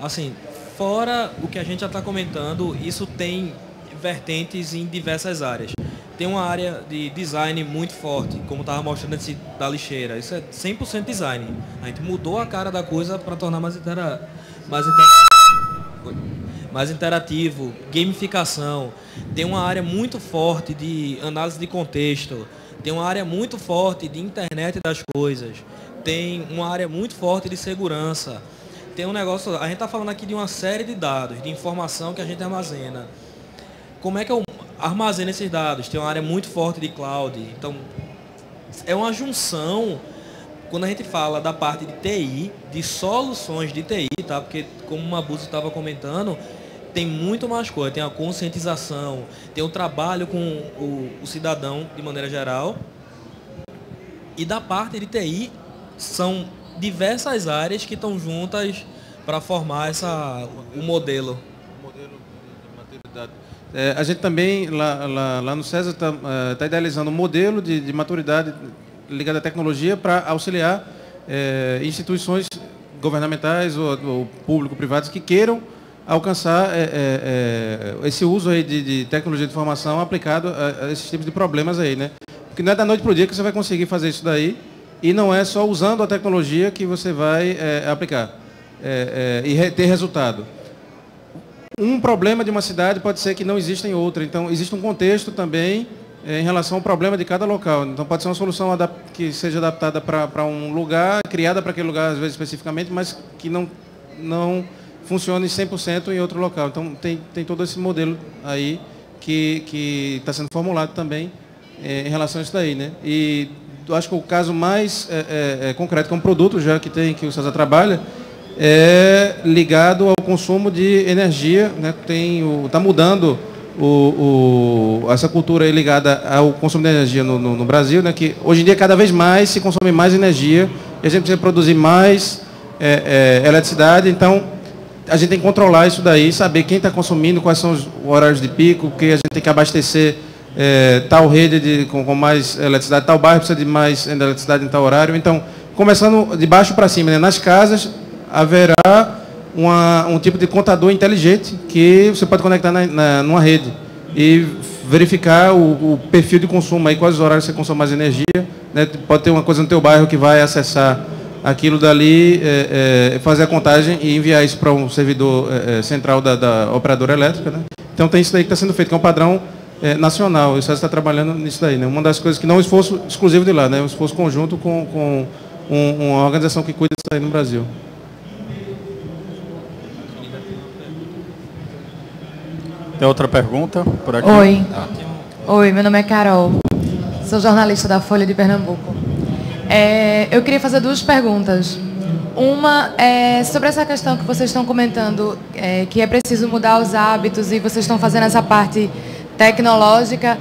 Assim, fora o que a gente já está comentando, isso tem vertentes em diversas áreas. Tem uma área de design muito forte, como estava mostrando esse da lixeira. Isso é 100% design. A gente mudou a cara da coisa para tornar mais interativo, gamificação. Tem uma área muito forte de análise de contexto. Tem uma área muito forte de internet das coisas. Tem uma área muito forte de segurança. Tem um negócio, a gente está falando aqui de uma série de dados, de informação que a gente armazena. Como é que eu armazeno esses dados? Tem uma área muito forte de cloud. Então, é uma junção, quando a gente fala da parte de TI, de soluções de TI, tá? Porque, como o Mabuse estava comentando, tem muito mais coisa. Tem a conscientização, tem o trabalho com o cidadão de maneira geral. E da parte de TI, são diversas áreas que estão juntas para formar o modelo. A gente também, lá no César, está idealizando um modelo de maturidade ligado à tecnologia para auxiliar instituições governamentais ou público-privados que queiram alcançar esse uso aí de tecnologia de informação aplicado a esses tipos de problemas aí, né? Porque não é da noite para o dia que você vai conseguir fazer isso daí, e não é só usando a tecnologia que você vai aplicar e ter resultado. Um problema de uma cidade pode ser que não exista em outra, então existe um contexto também em relação ao problema de cada local. Então pode ser uma solução que seja adaptada para um lugar, criada para aquele lugar às vezes especificamente, mas que não funcione 100% em outro local. Então tem todo esse modelo aí que está sendo formulado também em relação a isso daí, né? E eu acho que o caso mais concreto, que é um produto já que o César trabalha, é ligado ao consumo de energia, né? Está mudando essa cultura aí ligada ao consumo de energia no Brasil, né? Que hoje em dia cada vez mais se consome mais energia e a gente precisa produzir mais eletricidade. Então a gente tem que controlar isso daí, saber quem está consumindo, quais são os horários de pico, que a gente tem que abastecer tal rede com mais eletricidade, tal bairro precisa de mais eletricidade em tal horário. Então, começando de baixo para cima, né? Nas casas haverá um tipo de contador inteligente que você pode conectar numa rede e verificar o perfil de consumo, aí, quais os horários você consome mais energia, né? Pode ter uma coisa no teu bairro que vai acessar aquilo dali, fazer a contagem e enviar isso para um servidor central da operadora elétrica, né? Então tem isso daí que está sendo feito, que é um padrão nacional. O César está trabalhando nisso daí, né? Uma das coisas que não é um esforço exclusivo de lá, né? É um esforço conjunto com uma organização que cuida disso aí no Brasil. Tem outra pergunta por aqui? Oi, meu nome é Carol. Sou jornalista da Folha de Pernambuco. Eu queria fazer duas perguntas. Uma é sobre essa questão que vocês estão comentando, que é preciso mudar os hábitos e vocês estão fazendo essa parte tecnológica.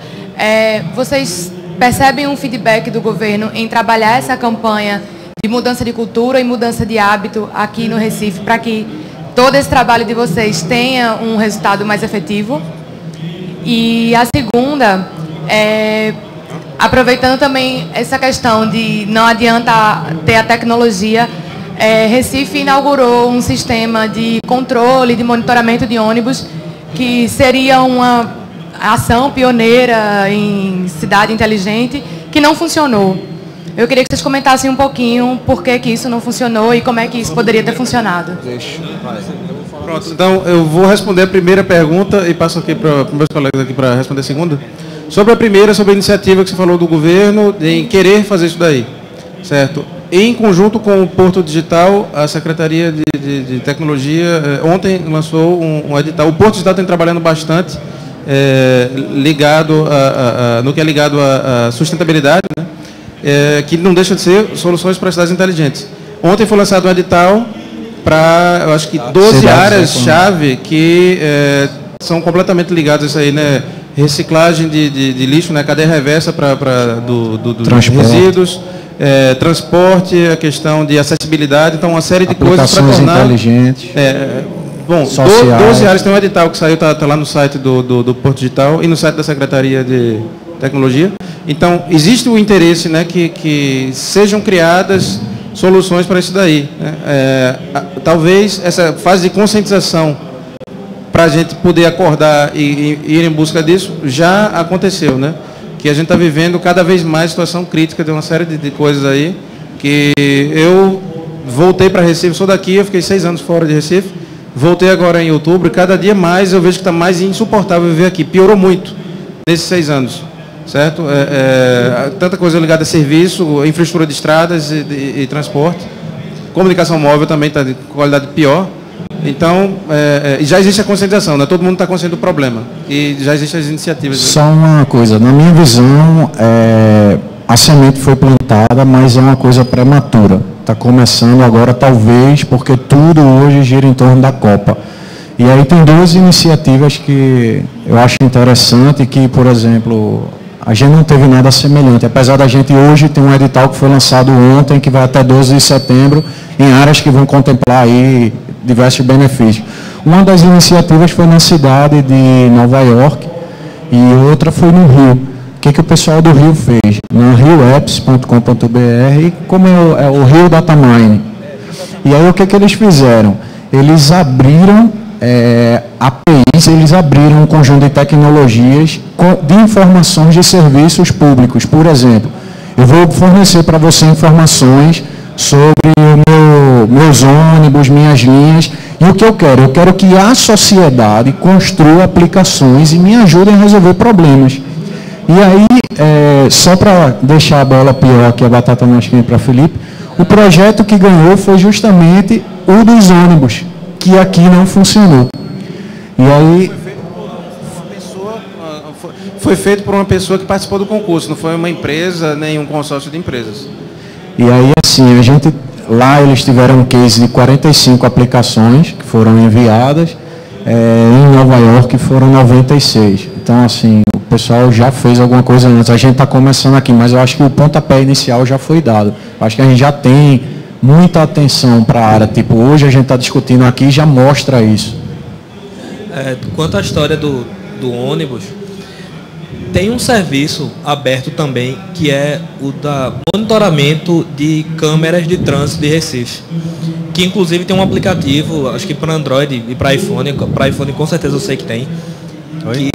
Vocês percebem um feedback do governo em trabalhar essa campanha de mudança de cultura e mudança de hábito aqui no Recife, para que todo esse trabalho de vocês tenha um resultado mais efetivo? E a segunda aproveitando também essa questão de não adianta ter a tecnologia, Recife inaugurou um sistema de controle, de monitoramento de ônibus, que seria uma ação pioneira em cidade inteligente, que não funcionou. Eu queria que vocês comentassem um pouquinho por que isso não funcionou e como é que isso poderia ter funcionado. Pronto, então eu vou responder a primeira pergunta e passo aqui para meus colegas aqui para responder a segunda. Sobre a primeira, sobre a iniciativa que você falou do governo em querer fazer isso daí, certo? Em conjunto com o Porto Digital, a Secretaria de Tecnologia ontem lançou um edital. O Porto Digital tem trabalhando bastante ligado no que é ligado à sustentabilidade, né? que não deixa de ser soluções para cidades inteligentes. Ontem foi lançado um edital para, eu acho que 12 áreas-chave que são completamente ligadas a isso aí, né? Reciclagem de lixo, né? Cadeia reversa dos resíduos, transporte, a questão de acessibilidade, então uma série de coisas para tornar... inteligentes. Bom, 12 áreas, tem um edital que saiu, está lá no site do Porto Digital e no site da Secretaria de Tecnologia. Então, existe o interesse, né, que sejam criadas soluções para isso daí, né? Talvez essa fase de conscientização para a gente poder acordar e ir em busca disso já aconteceu, né? Que a gente está vivendo cada vez mais situação crítica de uma série de coisas aí, que eu voltei para Recife, sou daqui, eu fiquei 6 anos fora de Recife, voltei agora em outubro, e cada dia mais eu vejo que está mais insuportável viver aqui, piorou muito nesses 6 anos, certo? Tanta coisa ligada a serviço, infraestrutura de estradas e transporte, comunicação móvel também está de qualidade pior. Então, já existe a conscientização, né? Todo mundo está consciente do problema e já existem as iniciativas. Só uma coisa, na minha visão, a semente foi plantada, mas é uma coisa prematura. Está começando agora, talvez, porque tudo hoje gira em torno da Copa. E aí tem 2 iniciativas que eu acho interessante, que, por exemplo, a gente não teve nada semelhante. Apesar da gente hoje ter um edital que foi lançado ontem, que vai até 12 de setembro, em áreas que vão contemplar aí diversos benefícios. Uma das iniciativas foi na cidade de Nova York e outra foi no Rio. O que o pessoal do Rio fez? No rioapps.com.br, como é o Rio Data Mine. E aí o que eles fizeram? Eles abriram APIs, eles abriram um conjunto de tecnologias de informações de serviços públicos. Por exemplo, eu vou fornecer para você informações sobre meus ônibus, minhas linhas, e o que eu quero? Eu quero que a sociedade construa aplicações e me ajude a resolver problemas. E aí, só para deixar a bola pior que a batata mais quente para Felipe, o projeto que ganhou foi justamente o dos ônibus, que aqui não funcionou. E aí... Foi feito por uma pessoa que participou do concurso, não foi uma empresa, nem um consórcio de empresas. E aí, assim, lá eles tiveram um case de 45 aplicações que foram enviadas, em Nova York foram 96. Então, assim, o pessoal já fez alguma coisa antes. A gente está começando aqui, mas eu acho que o pontapé inicial já foi dado. Eu acho que a gente já tem muita atenção para a área. Tipo, hoje a gente está discutindo aqui e já mostra isso. Quanto à história do ônibus, tem um serviço aberto também, que é o da monitoramento de câmeras de trânsito de Recife, que inclusive tem um aplicativo, acho que para Android e para iPhone com certeza eu sei que tem, que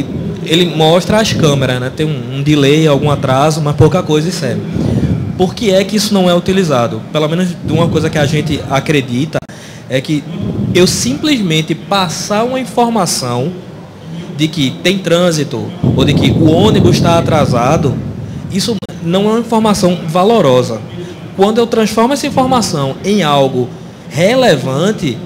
ele mostra as câmeras, né? Tem um delay, algum atraso, mas pouca coisa e serve. Por que é que isso não é utilizado? Pelo menos de uma coisa que a gente acredita, é que eu simplesmente passar uma informação de que tem trânsito ou de que o ônibus está atrasado, isso não é uma informação valorosa. Quando eu transformo essa informação em algo relevante,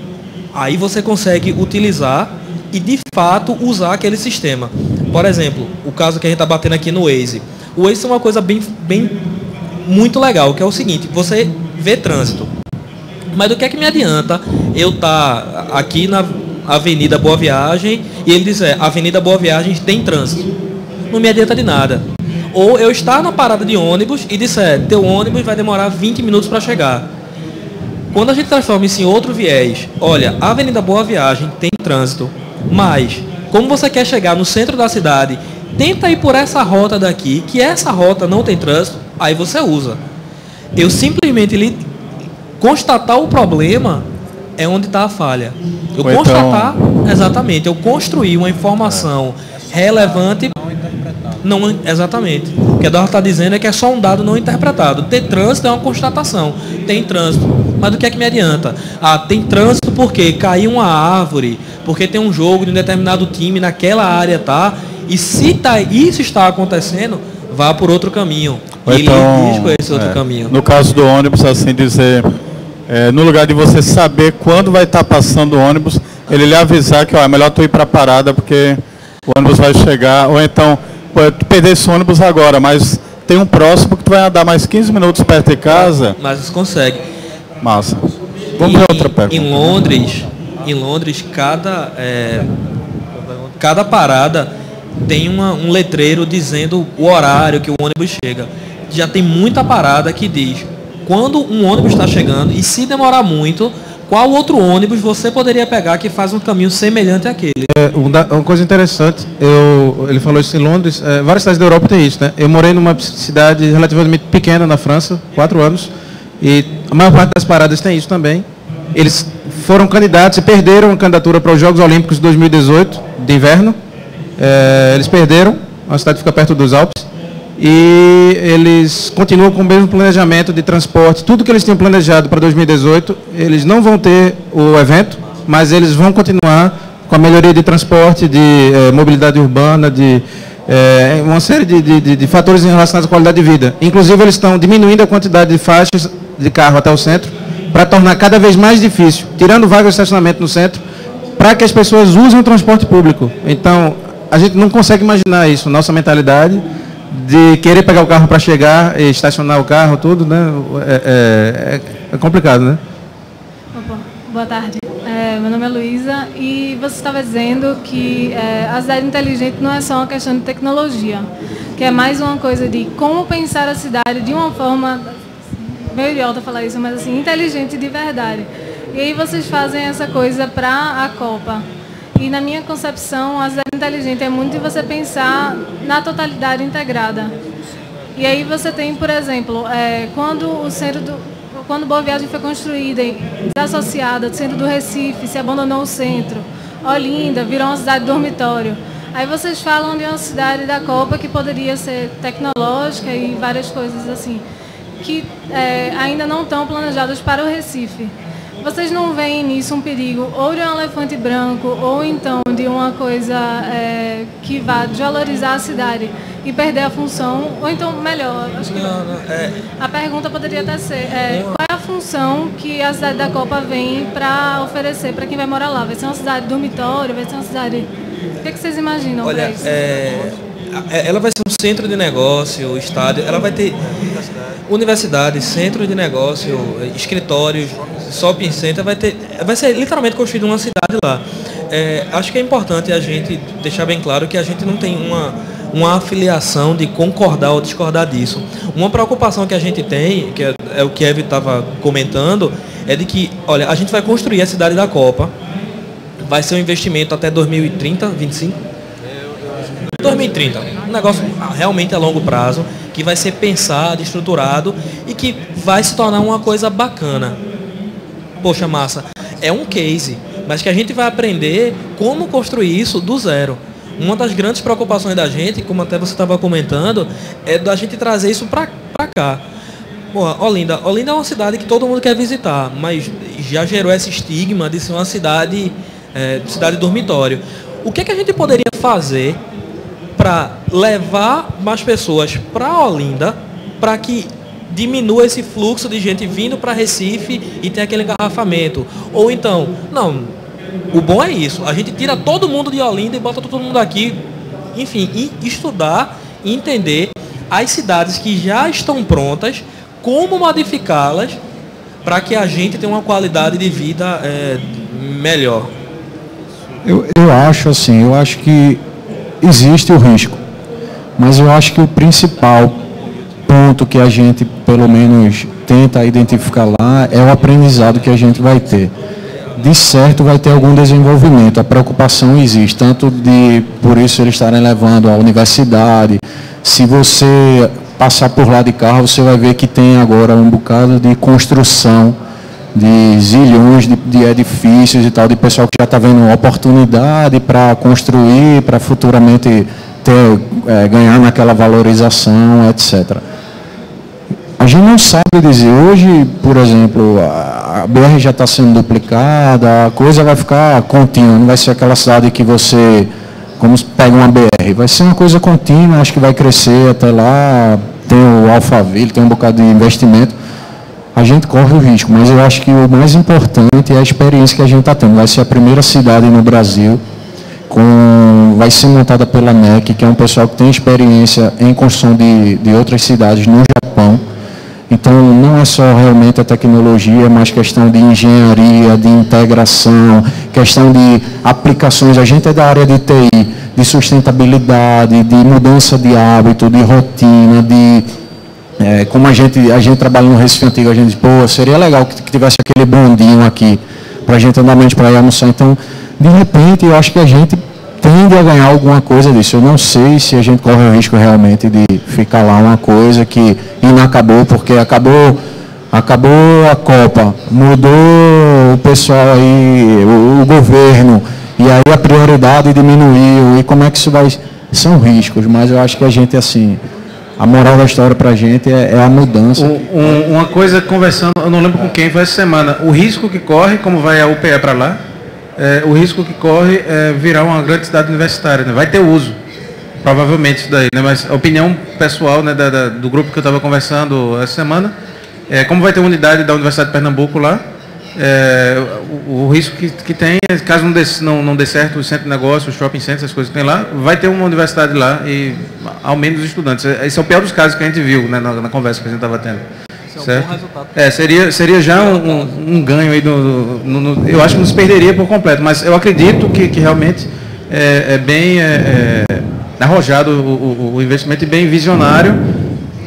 aí você consegue utilizar e de fato usar aquele sistema. Por exemplo, o caso que a gente está batendo aqui no Waze. O Waze é uma coisa muito legal, que é o seguinte: você vê trânsito, mas do que é que me adianta eu estar aqui na Avenida Boa Viagem e ele diz, Avenida Boa Viagem tem trânsito? Não me adianta de nada. Ou eu estar na parada de ônibus e disser, teu ônibus vai demorar 20 minutos para chegar. Quando a gente transforma isso em outro viés, olha, a Avenida Boa Viagem tem trânsito, mas como você quer chegar no centro da cidade, tenta ir por essa rota daqui, que essa rota não tem trânsito, aí você usa. Eu simplesmente constatar o problema é onde está a falha. Eu constatar, exatamente, eu construir uma informação relevante, não exatamente. O que a Dora está dizendo é que é só um dado não interpretado. Ter trânsito é uma constatação. Tem trânsito, mas do que é que me adianta? Tem trânsito porque caiu uma árvore, porque tem um jogo de um determinado time naquela área, tá? E se isso está acontecendo, vá por outro caminho. E ele diz com esse outro caminho. No caso do ônibus, assim dizer... no lugar de você saber quando vai estar passando o ônibus, ele lhe avisar que é melhor tu ir para a parada porque o ônibus vai chegar, ou então, perder esse ônibus agora, mas tem um próximo que tu vai andar mais 15 minutos perto de casa. Mas você consegue. Massa. Vamos ver outra pergunta. Em Londres, cada parada tem um letreiro dizendo o horário que o ônibus chega. Já tem muita parada que diz quando um ônibus está chegando e, se demorar muito, qual outro ônibus você poderia pegar que faz um caminho semelhante àquele. Uma coisa interessante, ele falou isso em Londres, várias cidades da Europa tem isso, né? Eu morei numa cidade relativamente pequena na França, 4 anos, e a maior parte das paradas tem isso também. Eles foram candidatos e perderam a candidatura para os Jogos Olímpicos de 2018, de inverno. Eles perderam, a cidade fica perto dos Alpes, e eles continuam com o mesmo planejamento de transporte. Tudo que eles tinham planejado para 2018, eles não vão ter o evento, mas eles vão continuar com a melhoria de transporte, de mobilidade urbana, de uma série de fatores relacionados à qualidade de vida. Inclusive, eles estão diminuindo a quantidade de faixas de carro até o centro, para tornar cada vez mais difícil, tirando vagas de estacionamento no centro, para que as pessoas usem o transporte público. Então, a gente não consegue imaginar isso, nossa mentalidade de querer pegar o carro para chegar e estacionar o carro, tudo, né? É complicado, né? Opa, boa tarde. Meu nome é Luísa e você estava dizendo que a cidade inteligente não é só uma questão de tecnologia, que é mais uma coisa de como pensar a cidade de uma forma, meio idiota falar isso, mas assim, inteligente de verdade. E aí vocês fazem essa coisa para a Copa. E na minha concepção, a cidade inteligente é muito de você pensar na totalidade integrada. E aí você tem, por exemplo, quando Boa Viagem foi construída e desassociada do centro do Recife, se abandonou o centro, Olinda virou uma cidade dormitório. Aí vocês falam de uma cidade da Copa que poderia ser tecnológica e várias coisas assim, que ainda não estão planejadas para o Recife. Vocês não veem nisso um perigo ou de um elefante branco ou então de uma coisa que vá desvalorizar a cidade e perder a função? Ou então, melhor, acho que a pergunta poderia até ser, qual é a função que a cidade da Copa vem para oferecer para quem vai morar lá? Vai ser uma cidade dormitório? Vai ser uma cidade... O que é que vocês imaginam para isso? Ela vai ser um centro de negócio, estádio, ela vai ter universidade, centro de negócio, escritórios, shopping center, vai ser literalmente construída uma cidade lá. Acho que é importante a gente deixar bem claro que a gente não tem uma afiliação de concordar ou discordar disso. Uma preocupação que a gente tem, que é o que Eve estava comentando, é de que, olha, a gente vai construir a cidade da Copa, vai ser um investimento até 2030, 25? 2030, um negócio realmente a longo prazo, que vai ser pensado, estruturado e que vai se tornar uma coisa bacana. Poxa, massa, é um case, mas que a gente vai aprender como construir isso do zero. Uma das grandes preocupações da gente, como até você estava comentando, é da gente trazer isso para cá. Porra, Olinda é uma cidade que todo mundo quer visitar, mas já gerou esse estigma de ser uma cidade dormitório. O que é que a gente poderia fazer para levar mais pessoas para Olinda, para que diminua esse fluxo de gente vindo para Recife e tem aquele engarrafamento? Ou então, não, o bom é isso, a gente tira todo mundo de Olinda e bota todo mundo aqui, enfim, e estudar e entender as cidades que já estão prontas, como modificá-las para que a gente tenha uma qualidade de vida melhor. Eu acho que existe o risco, mas eu acho que o principal ponto que a gente, pelo menos, tenta identificar lá é o aprendizado que a gente vai ter. De certo, vai ter algum desenvolvimento, a preocupação existe, tanto por isso eles estarem levando à universidade. Se você passar por lá de carro, você vai ver que tem agora um bocado de construção de zilhões de edifícios e tal, de pessoal que já está vendo oportunidade para construir, para futuramente ganhar naquela valorização, etc. A gente não sabe dizer, hoje, por exemplo, a BR já está sendo duplicada, a coisa vai ficar contínua, não vai ser aquela cidade que você, como pega uma BR, vai ser uma coisa contínua, acho que vai crescer até lá, tem o Alphaville, tem um bocado de investimento. A gente corre o risco, mas eu acho que o mais importante é a experiência que a gente está tendo. Vai ser a primeira cidade no Brasil vai ser montada pela NEC, que é um pessoal que tem experiência em construção de outras cidades no Japão. Então, não é só realmente a tecnologia, mas questão de engenharia, de integração, questão de aplicações. A gente é da área de TI, de sustentabilidade, de mudança de hábito, de rotina, como a gente trabalha no Recife Antigo, a gente diz, pô, seria legal que tivesse aquele bondinho aqui, para a gente andar menos para ir almoçar. Então, de repente, eu acho que a gente tende a ganhar alguma coisa disso. Eu não sei se a gente corre o risco realmente de ficar lá uma coisa que não acabou, porque acabou a Copa, mudou o pessoal aí, o governo, e aí a prioridade diminuiu, e como é que isso vai... São riscos, mas eu acho que a gente, assim, a moral da história pra gente é a mudança. Uma coisa, conversando, eu não lembro com quem foi essa semana, o risco que corre, como vai a UPE para lá, o risco que corre é virar uma grande cidade universitária, né? Vai ter uso, provavelmente isso daí, né? Mas a opinião pessoal, né, do grupo que eu estava conversando essa semana, como vai ter unidade da Universidade de Pernambuco lá, o risco que tem, caso não dê certo o centro de negócio, o shopping center, essas coisas que tem lá, vai ter uma universidade lá e aumenta os estudantes. Esse é o pior dos casos que a gente viu, né, na conversa que a gente estava tendo. Certo? Seria já um ganho aí eu acho que não se perderia por completo, mas eu acredito que realmente é bem arrojado o investimento e bem visionário,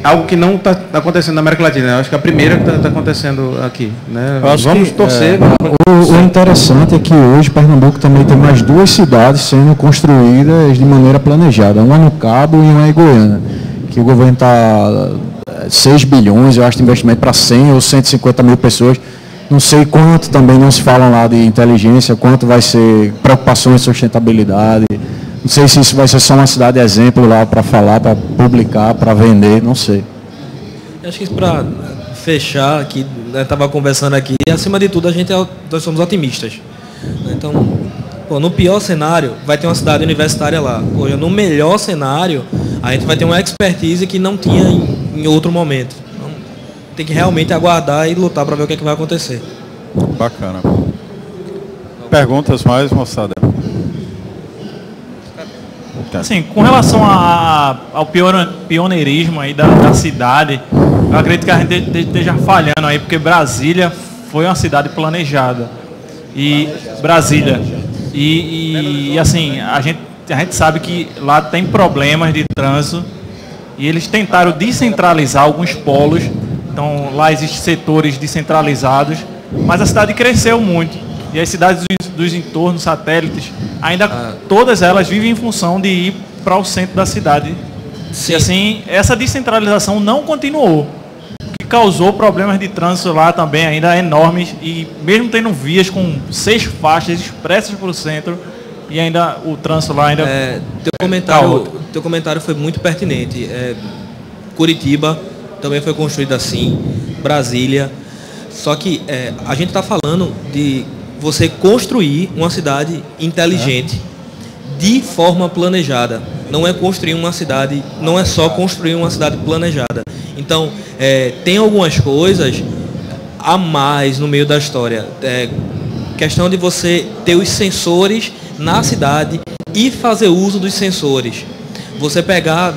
algo que não está acontecendo na América Latina. Eu acho que é a primeira que está acontecendo aqui, né? Vamos torcer. O interessante é que hoje Pernambuco também tem mais 2 cidades sendo construídas de maneira planejada, uma no Cabo e uma em Goiânia, que o governo está 6 bilhões, eu acho, de investimento para 100 ou 150 mil pessoas. Não sei quanto também não se fala lá de inteligência, quanto vai ser preocupações de sustentabilidade. Não sei se isso vai ser só uma cidade exemplo lá para falar, para publicar, para vender, não sei. Acho que para fechar aqui, estava conversando aqui, acima de tudo nós somos otimistas. Então, no pior cenário, vai ter uma cidade universitária lá. Hoje, no melhor cenário, a gente vai ter uma expertise que não tinha em outro momento. Então, tem que realmente aguardar e lutar para ver o que vai acontecer. Bacana. Perguntas mais, moçada? Assim, com relação ao pioneirismo aí da cidade, eu acredito que a gente esteja falhando aí, porque Brasília foi uma cidade planejada. E Brasília. E assim, a gente sabe que lá tem problemas de trânsito e eles tentaram descentralizar alguns polos. Então lá existem setores descentralizados, mas a cidade cresceu muito. E as cidades dos entornos, satélites, ainda todas elas vivem em função de ir para o centro da cidade. Sim. E assim, essa descentralização não continuou, o que causou problemas de trânsito lá também ainda enormes, e mesmo tendo vias com 6 faixas expressas para o centro, e ainda o trânsito lá ainda... Teu comentário foi muito pertinente. Curitiba também foi construída assim, Brasília, só que a gente está falando de você construir uma cidade inteligente de forma planejada. Não é construir uma cidade, não é só construir uma cidade planejada. Então, tem algumas coisas a mais no meio da história. Questão de você ter os sensores na cidade e fazer uso dos sensores. Você pegar,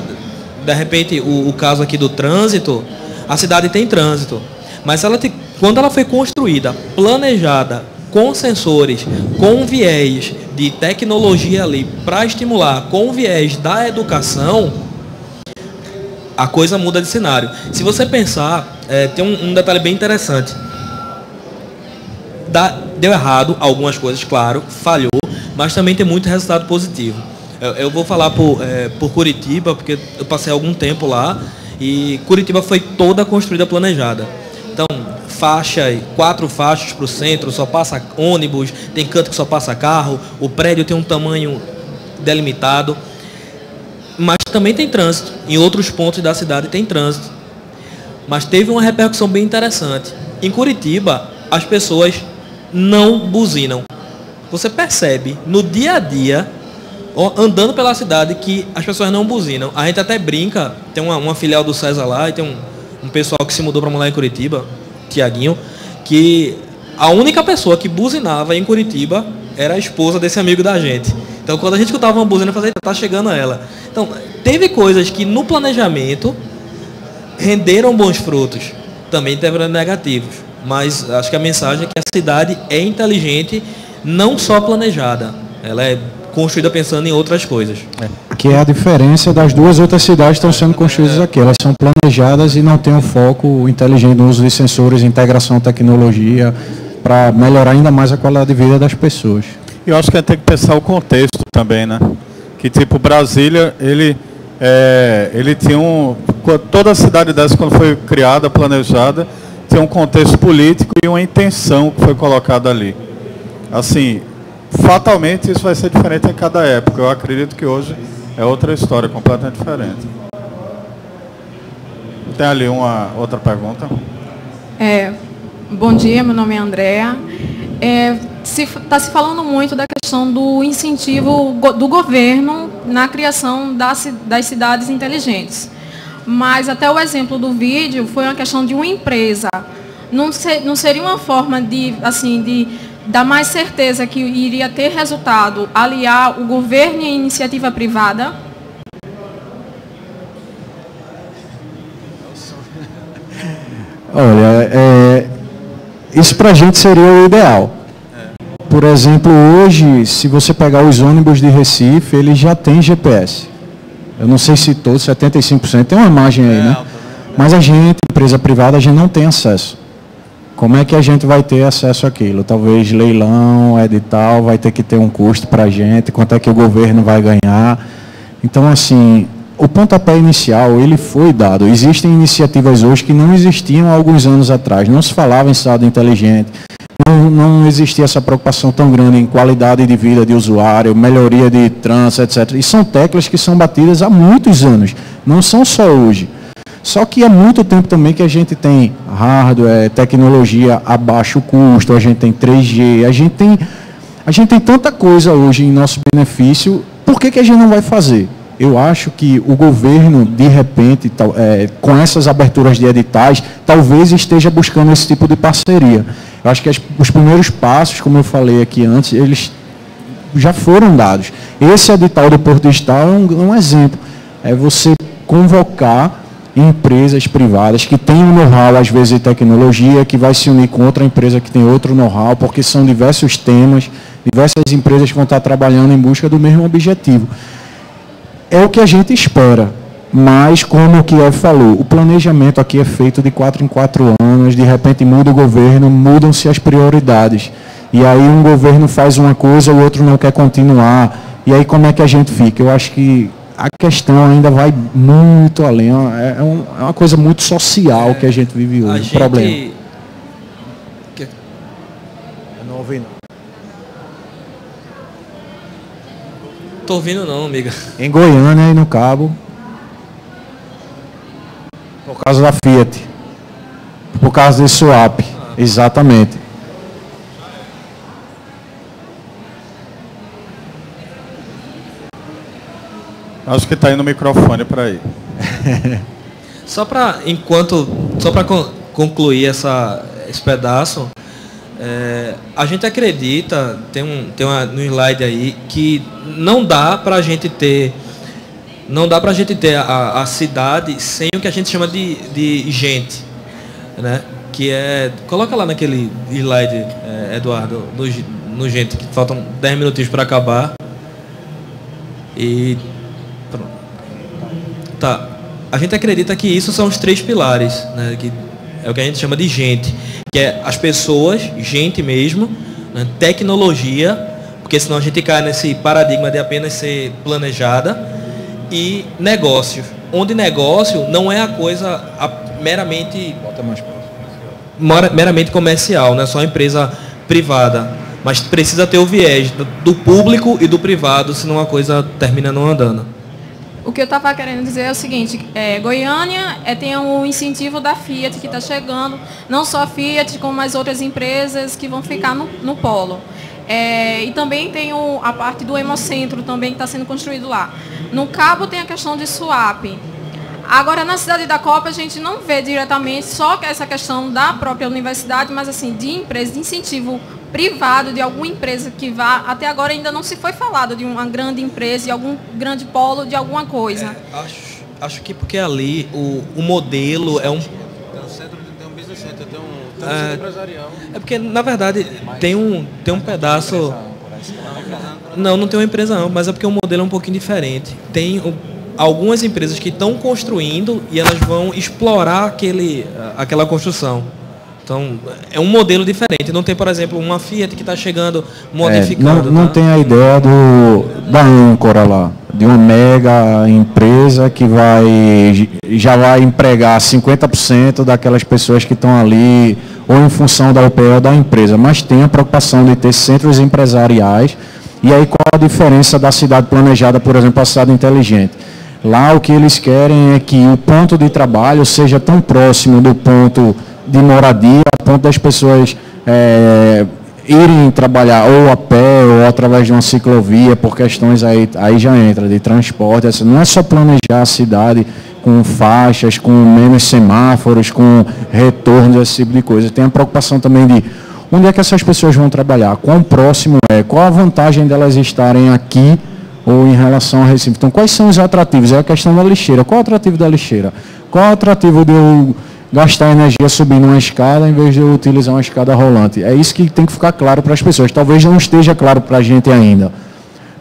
de repente, o caso aqui do trânsito, a cidade tem trânsito, mas quando ela foi construída, planejada, com sensores, com viés de tecnologia ali para estimular, com viés da educação, a coisa muda de cenário. Se você pensar, tem um detalhe bem interessante. Deu errado algumas coisas, claro, falhou, mas também tem muito resultado positivo. Eu vou falar por Curitiba, porque eu passei algum tempo lá, e Curitiba foi toda construída planejada. Então, 4 faixas para o centro, só passa ônibus, tem canto que só passa carro, o prédio tem um tamanho delimitado, mas também tem trânsito. Em outros pontos da cidade tem trânsito. Mas teve uma repercussão bem interessante. Em Curitiba, as pessoas não buzinam. Você percebe no dia a dia, andando pela cidade, que as pessoas não buzinam. A gente até brinca, tem uma filial do César lá, e tem um pessoal que se mudou para morar em Curitiba, Tiaguinho, que a única pessoa que buzinava em Curitiba era a esposa desse amigo da gente. Então, quando a gente escutava uma buzina, fazia, tá chegando ela. Então, teve coisas que no planejamento renderam bons frutos, também tiveram negativos. Mas acho que a mensagem é que a cidade é inteligente, não só planejada. Ela é construída pensando em outras coisas. Que é a diferença das duas outras cidades que estão sendo construídas aqui. Elas são planejadas e não têm um foco inteligente no uso de sensores, integração, tecnologia, para melhorar ainda mais a qualidade de vida das pessoas. Eu acho que a gente tem que pensar o contexto também, né? Que tipo, Brasília, ele tinha toda a cidade dessa, quando foi criada, planejada, tinha um contexto político e uma intenção que foi colocada ali. Assim, fatalmente isso vai ser diferente em cada época. Eu acredito que hoje é outra história, completamente diferente. Tem ali uma outra pergunta. Bom dia, meu nome é Andréa. Está se falando muito da questão do incentivo do governo na criação das cidades inteligentes. Mas até o exemplo do vídeo foi uma questão de uma empresa. Não seria uma forma de dar mais certeza que iria ter resultado, aliar o governo e a iniciativa privada? Olha, isso para a gente seria o ideal. Por exemplo, hoje, se você pegar os ônibus de Recife, eles já têm GPS. Eu não sei se todos, 75%, tem uma margem aí, né? Mas a gente, empresa privada, a gente não tem acesso. Como é que a gente vai ter acesso àquilo? Talvez leilão, edital, vai ter que ter um custo para a gente, quanto é que o governo vai ganhar. Então, assim, o pontapé inicial, ele foi dado. Existem iniciativas hoje que não existiam há alguns anos atrás. Não se falava em cidade inteligente. Não existia essa preocupação tão grande em qualidade de vida de usuário, melhoria de trânsito, etc. E são teclas que são batidas há muitos anos, não são só hoje. Só que há muito tempo também que a gente tem hardware, tecnologia a baixo custo, a gente tem 3G, a gente tem tanta coisa hoje em nosso benefício, por que a gente não vai fazer? Eu acho que o governo, de repente, com essas aberturas de editais, talvez esteja buscando esse tipo de parceria. Eu acho que os primeiros passos, como eu falei aqui antes, eles já foram dados. Esse edital do Porto Digital é um exemplo. É você convocar empresas privadas que têm um know-how, às vezes, de tecnologia, que vai se unir com outra empresa que tem outro know-how, porque são diversos temas, diversas empresas que vão estar trabalhando em busca do mesmo objetivo. É o que a gente espera, mas como o Kiev falou, o planejamento aqui é feito de 4 em 4 anos, de repente muda o governo, mudam-se as prioridades. E aí um governo faz uma coisa, o outro não quer continuar. E aí como é que a gente fica? Eu acho que a questão ainda vai muito além, é uma coisa muito social que a gente vive hoje, problema. Eu não ouvi não. Tô ouvindo não, amiga. Em Goiânia e no Cabo, por causa da Fiat, por causa desse swap, exatamente. Acho que está indo o microfone para aí. Só para concluir esse pedaço, a gente acredita, tem no slide aí, que não dá para a gente ter a cidade sem o que a gente chama de gente, né? Que coloca lá naquele slide, Eduardo, no gente, que faltam 10 minutinhos para acabar. E pronto. Tá. A gente acredita que isso são os 3 pilares, né? Que é o que a gente chama de gente, que é as pessoas, gente mesmo, né? Tecnologia, porque senão a gente cai nesse paradigma de apenas ser planejada, e negócios, onde negócio não é a coisa meramente comercial, não é só empresa privada, mas precisa ter o viés do público e do privado, senão a coisa termina não andando. O que eu estava querendo dizer é o seguinte, Goiânia tem o incentivo da Fiat que está chegando, não só a Fiat, como as outras empresas que vão ficar no polo. E também tem a parte do Hemocentro também que está sendo construído lá. No Cabo tem a questão de swap. Agora, na cidade da Copa, a gente não vê diretamente só essa questão da própria universidade, mas assim, de empresas, de incentivo privado, de alguma empresa que vá, até agora ainda não se foi falado de uma grande empresa, de algum grande polo, de alguma coisa. Acho que porque ali o modelo é um... Tem um business center, tem um centro empresarial. É porque, na verdade, tem um pedaço... Não tem uma empresa não, mas é porque o modelo é um pouquinho diferente. Tem algumas empresas que estão construindo e elas vão explorar aquela construção. Então, é um modelo diferente. Não tem, por exemplo, uma Fiat que está chegando modificando. Não tem a ideia da âncora lá, de uma mega empresa que já vai empregar 50% daquelas pessoas que estão ali, ou em função da UPL da empresa. Mas tem a preocupação de ter centros empresariais. E aí qual a diferença da cidade planejada, por exemplo, a cidade inteligente? Lá o que eles querem é que o ponto de trabalho seja tão próximo do ponto de moradia, a ponto das pessoas irem trabalhar ou a pé ou através de uma ciclovia, por questões aí já entra de transporte. Assim, não é só planejar a cidade com faixas, com menos semáforos, com retornos, esse tipo de coisa. Tem a preocupação também de onde é que essas pessoas vão trabalhar, quão próximo qual a vantagem delas estarem aqui ou em relação ao Recife. Então, quais são os atrativos? É a questão da lixeira. Qual é o atrativo da lixeira? Qual é o atrativo de eu gastar energia subindo uma escada em vez de eu utilizar uma escada rolante? É isso que tem que ficar claro para as pessoas. Talvez não esteja claro para a gente ainda.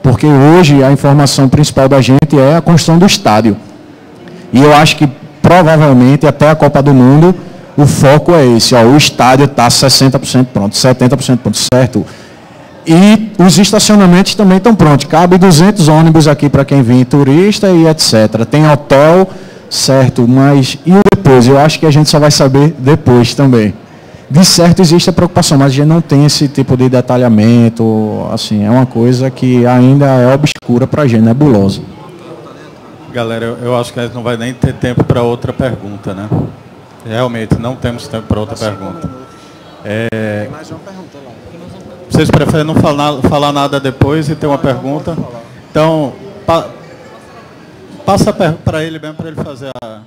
Porque hoje a informação principal da gente é a construção do estádio. E eu acho que provavelmente até a Copa do Mundo o foco é esse. O estádio está 60% pronto, 70% pronto, certo? E os estacionamentos também estão prontos. Cabe 200 ônibus aqui para quem vem turista e etc. Tem hotel, certo, mas e o depois? Eu acho que a gente só vai saber depois também. De certo existe a preocupação, mas a gente não tem esse tipo de detalhamento, assim, é uma coisa que ainda é obscura para a gente, nebulosa. Galera, eu acho que a gente não vai nem ter tempo para outra pergunta, né? Realmente, não temos tempo para outra pergunta. Tem mais uma pergunta lá. Vocês preferem não falar nada depois e ter uma pergunta? Então, passa para ele mesmo, para ele fazer a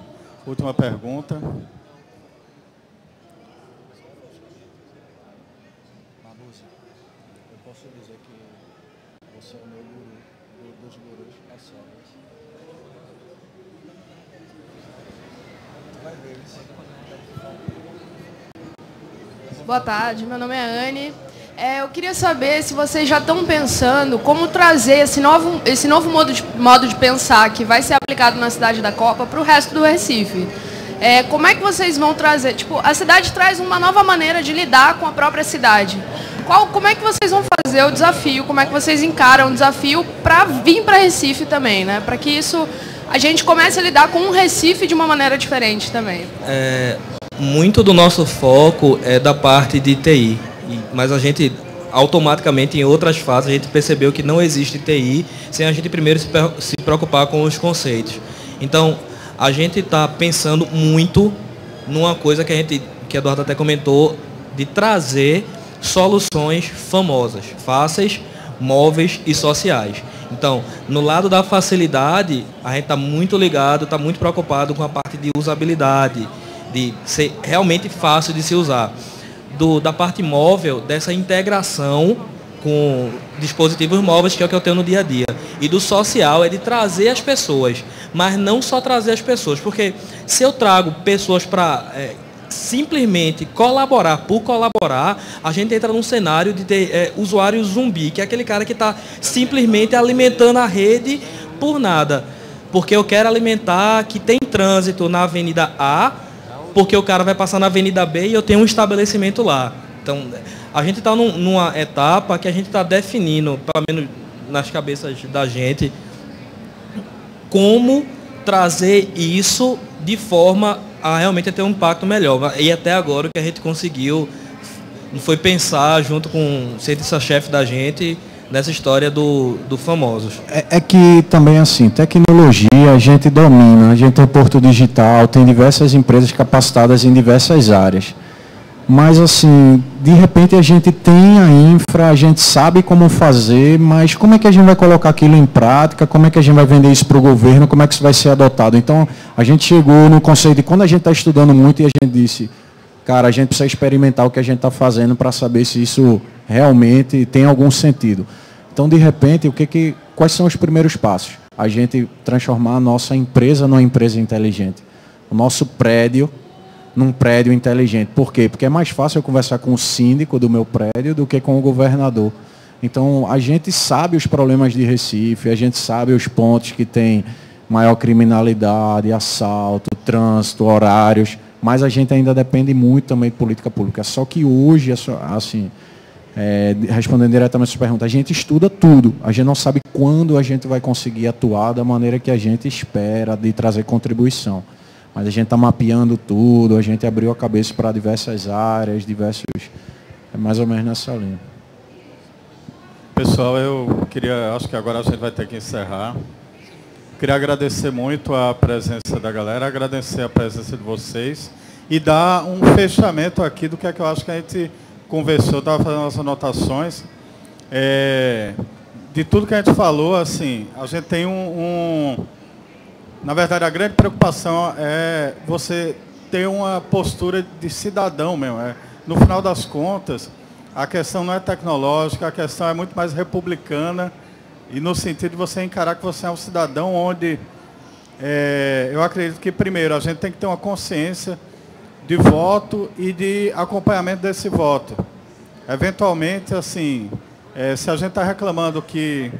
última pergunta. Eu posso dizer que você é o meu guru, dos gurus passados. Boa tarde, meu nome é Anne. Eu queria saber se vocês já estão pensando como trazer esse novo modo de pensar que vai ser aplicado na cidade da Copa para o resto do Recife. Como é que vocês vão trazer? Tipo, a cidade traz uma nova maneira de lidar com a própria cidade. Como é que vocês vão fazer o desafio? Como é que vocês encaram o desafio para vir para Recife também, né? Para que a gente comece a lidar com o Recife de uma maneira diferente também. Muito do nosso foco é da parte de TI, mas a gente automaticamente em outras fases a gente percebeu que não existe TI sem a gente primeiro se preocupar com os conceitos. Então a gente está pensando muito numa coisa que Eduardo até comentou, de trazer soluções famosas, fáceis, móveis e sociais. Então, no lado da facilidade, a gente está muito ligado, está muito preocupado com a parte de usabilidade, de ser realmente fácil de se usar. Da parte móvel, dessa integração com dispositivos móveis, que é o que eu tenho no dia a dia. E do social é de trazer as pessoas, mas não só trazer as pessoas, porque se eu trago pessoas para simplesmente colaborar por colaborar, a gente entra num cenário de ter usuário zumbi, que é aquele cara que está simplesmente alimentando a rede por nada. Porque eu quero alimentar que tem trânsito na Avenida A, porque o cara vai passar na Avenida B e eu tenho um estabelecimento lá. Então, a gente está numa etapa que a gente está definindo, pelo menos nas cabeças da gente, como trazer isso de forma a realmente ter um impacto melhor. E até agora o que a gente conseguiu foi pensar junto com o cientista-chefe da gente nessa história do Famosos. É que também, assim, tecnologia a gente domina, a gente tem o Porto Digital, tem diversas empresas capacitadas em diversas áreas. Mas, assim, de repente a gente tem a infra, a gente sabe como fazer, mas como é que a gente vai colocar aquilo em prática, como é que a gente vai vender isso para o governo, como é que isso vai ser adotado? Então, a gente chegou no conceito de quando a gente está estudando muito e a gente disse, cara, a gente precisa experimentar o que a gente está fazendo para saber se isso realmente tem algum sentido. Então, de repente, quais são os primeiros passos? A gente transformar a nossa empresa numa empresa inteligente. O nosso prédio num prédio inteligente. Por quê? Porque é mais fácil eu conversar com o síndico do meu prédio do que com o governador. Então, a gente sabe os problemas de Recife, a gente sabe os pontos que tem maior criminalidade, assalto, trânsito, horários, mas a gente ainda depende muito também de política pública. Só que hoje, assim, respondendo diretamente a sua pergunta, a gente estuda tudo. A gente não sabe quando a gente vai conseguir atuar da maneira que a gente espera, de trazer contribuição. Mas a gente está mapeando tudo, a gente abriu a cabeça para diversas áreas, é mais ou menos nessa linha. Pessoal, acho que agora a gente vai ter que encerrar. Queria agradecer muito a presença da galera, agradecer a presença de vocês e dar um fechamento aqui do que é que eu acho que a gente conversou, estava fazendo as anotações. De tudo que a gente falou, assim, a gente tem na verdade, a grande preocupação é você ter uma postura de cidadão mesmo. No final das contas, a questão não é tecnológica, a questão é muito mais republicana e no sentido de você encarar que você é um cidadão onde eu acredito que, primeiro, a gente tem que ter uma consciência de voto e de acompanhamento desse voto. Eventualmente, assim, se a gente está reclamando que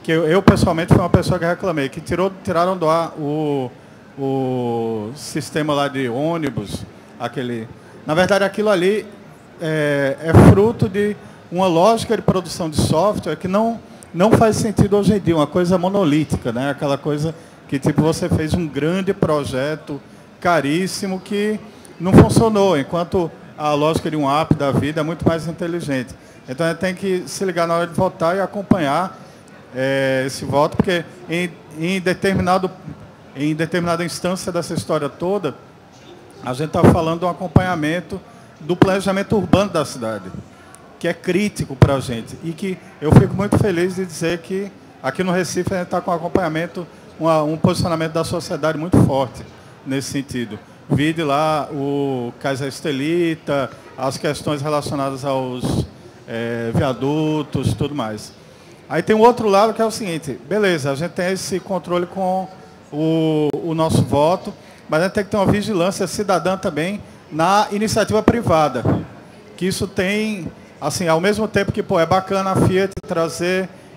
eu pessoalmente fui uma pessoa que reclamei, que tiraram do ar o sistema lá de ônibus, na verdade aquilo ali é fruto de uma lógica de produção de software que não faz sentido hoje em dia, uma coisa monolítica, né? Aquela coisa que tipo você fez um grande projeto caríssimo que não funcionou, enquanto a lógica de um app da vida é muito mais inteligente. Então a gente tem que se ligar na hora de votar e acompanhar esse voto, porque em determinada instância dessa história toda, a gente está falando de um acompanhamento do planejamento urbano da cidade, que é crítico para a gente. E que eu fico muito feliz de dizer que aqui no Recife a gente está com um acompanhamento, um posicionamento da sociedade muito forte nesse sentido. Vide lá o Kaiser Estelita, as questões relacionadas aos viadutos e tudo mais. Aí tem um outro lado que é o seguinte, beleza, a gente tem esse controle com o nosso voto, mas a gente tem que ter uma vigilância cidadã também na iniciativa privada. Que isso tem, assim, ao mesmo tempo que é bacana a Fiat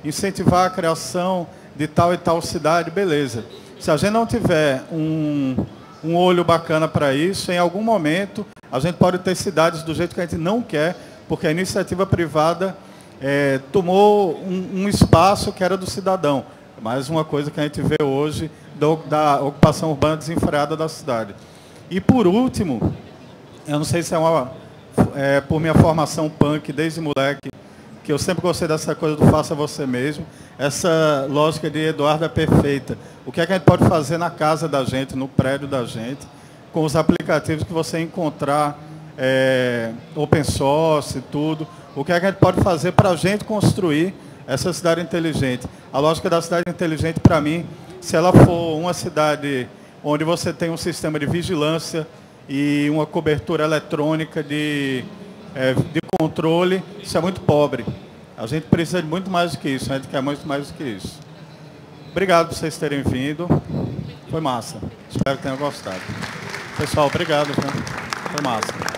incentivar a criação de tal e tal cidade, beleza. Se a gente não tiver um olho bacana para isso, em algum momento a gente pode ter cidades do jeito que a gente não quer, porque a iniciativa privada tomou um espaço que era do cidadão. Mais uma coisa que a gente vê hoje da ocupação urbana desenfreada da cidade. E por último, eu não sei se por minha formação punk desde moleque, que eu sempre gostei dessa coisa do faça você mesmo, essa lógica de Eduardo é perfeita. O que é que a gente pode fazer na casa da gente, no prédio da gente, com os aplicativos que você encontrar, open source e tudo. O que é que a gente pode fazer para a gente construir essa cidade inteligente? A lógica da cidade inteligente, para mim, se ela for uma cidade onde você tem um sistema de vigilância e uma cobertura eletrônica de controle, isso é muito pobre. A gente precisa de muito mais do que isso, a gente quer muito mais do que isso. Obrigado por vocês terem vindo. Foi massa. Espero que tenham gostado. Pessoal, obrigado. Foi massa.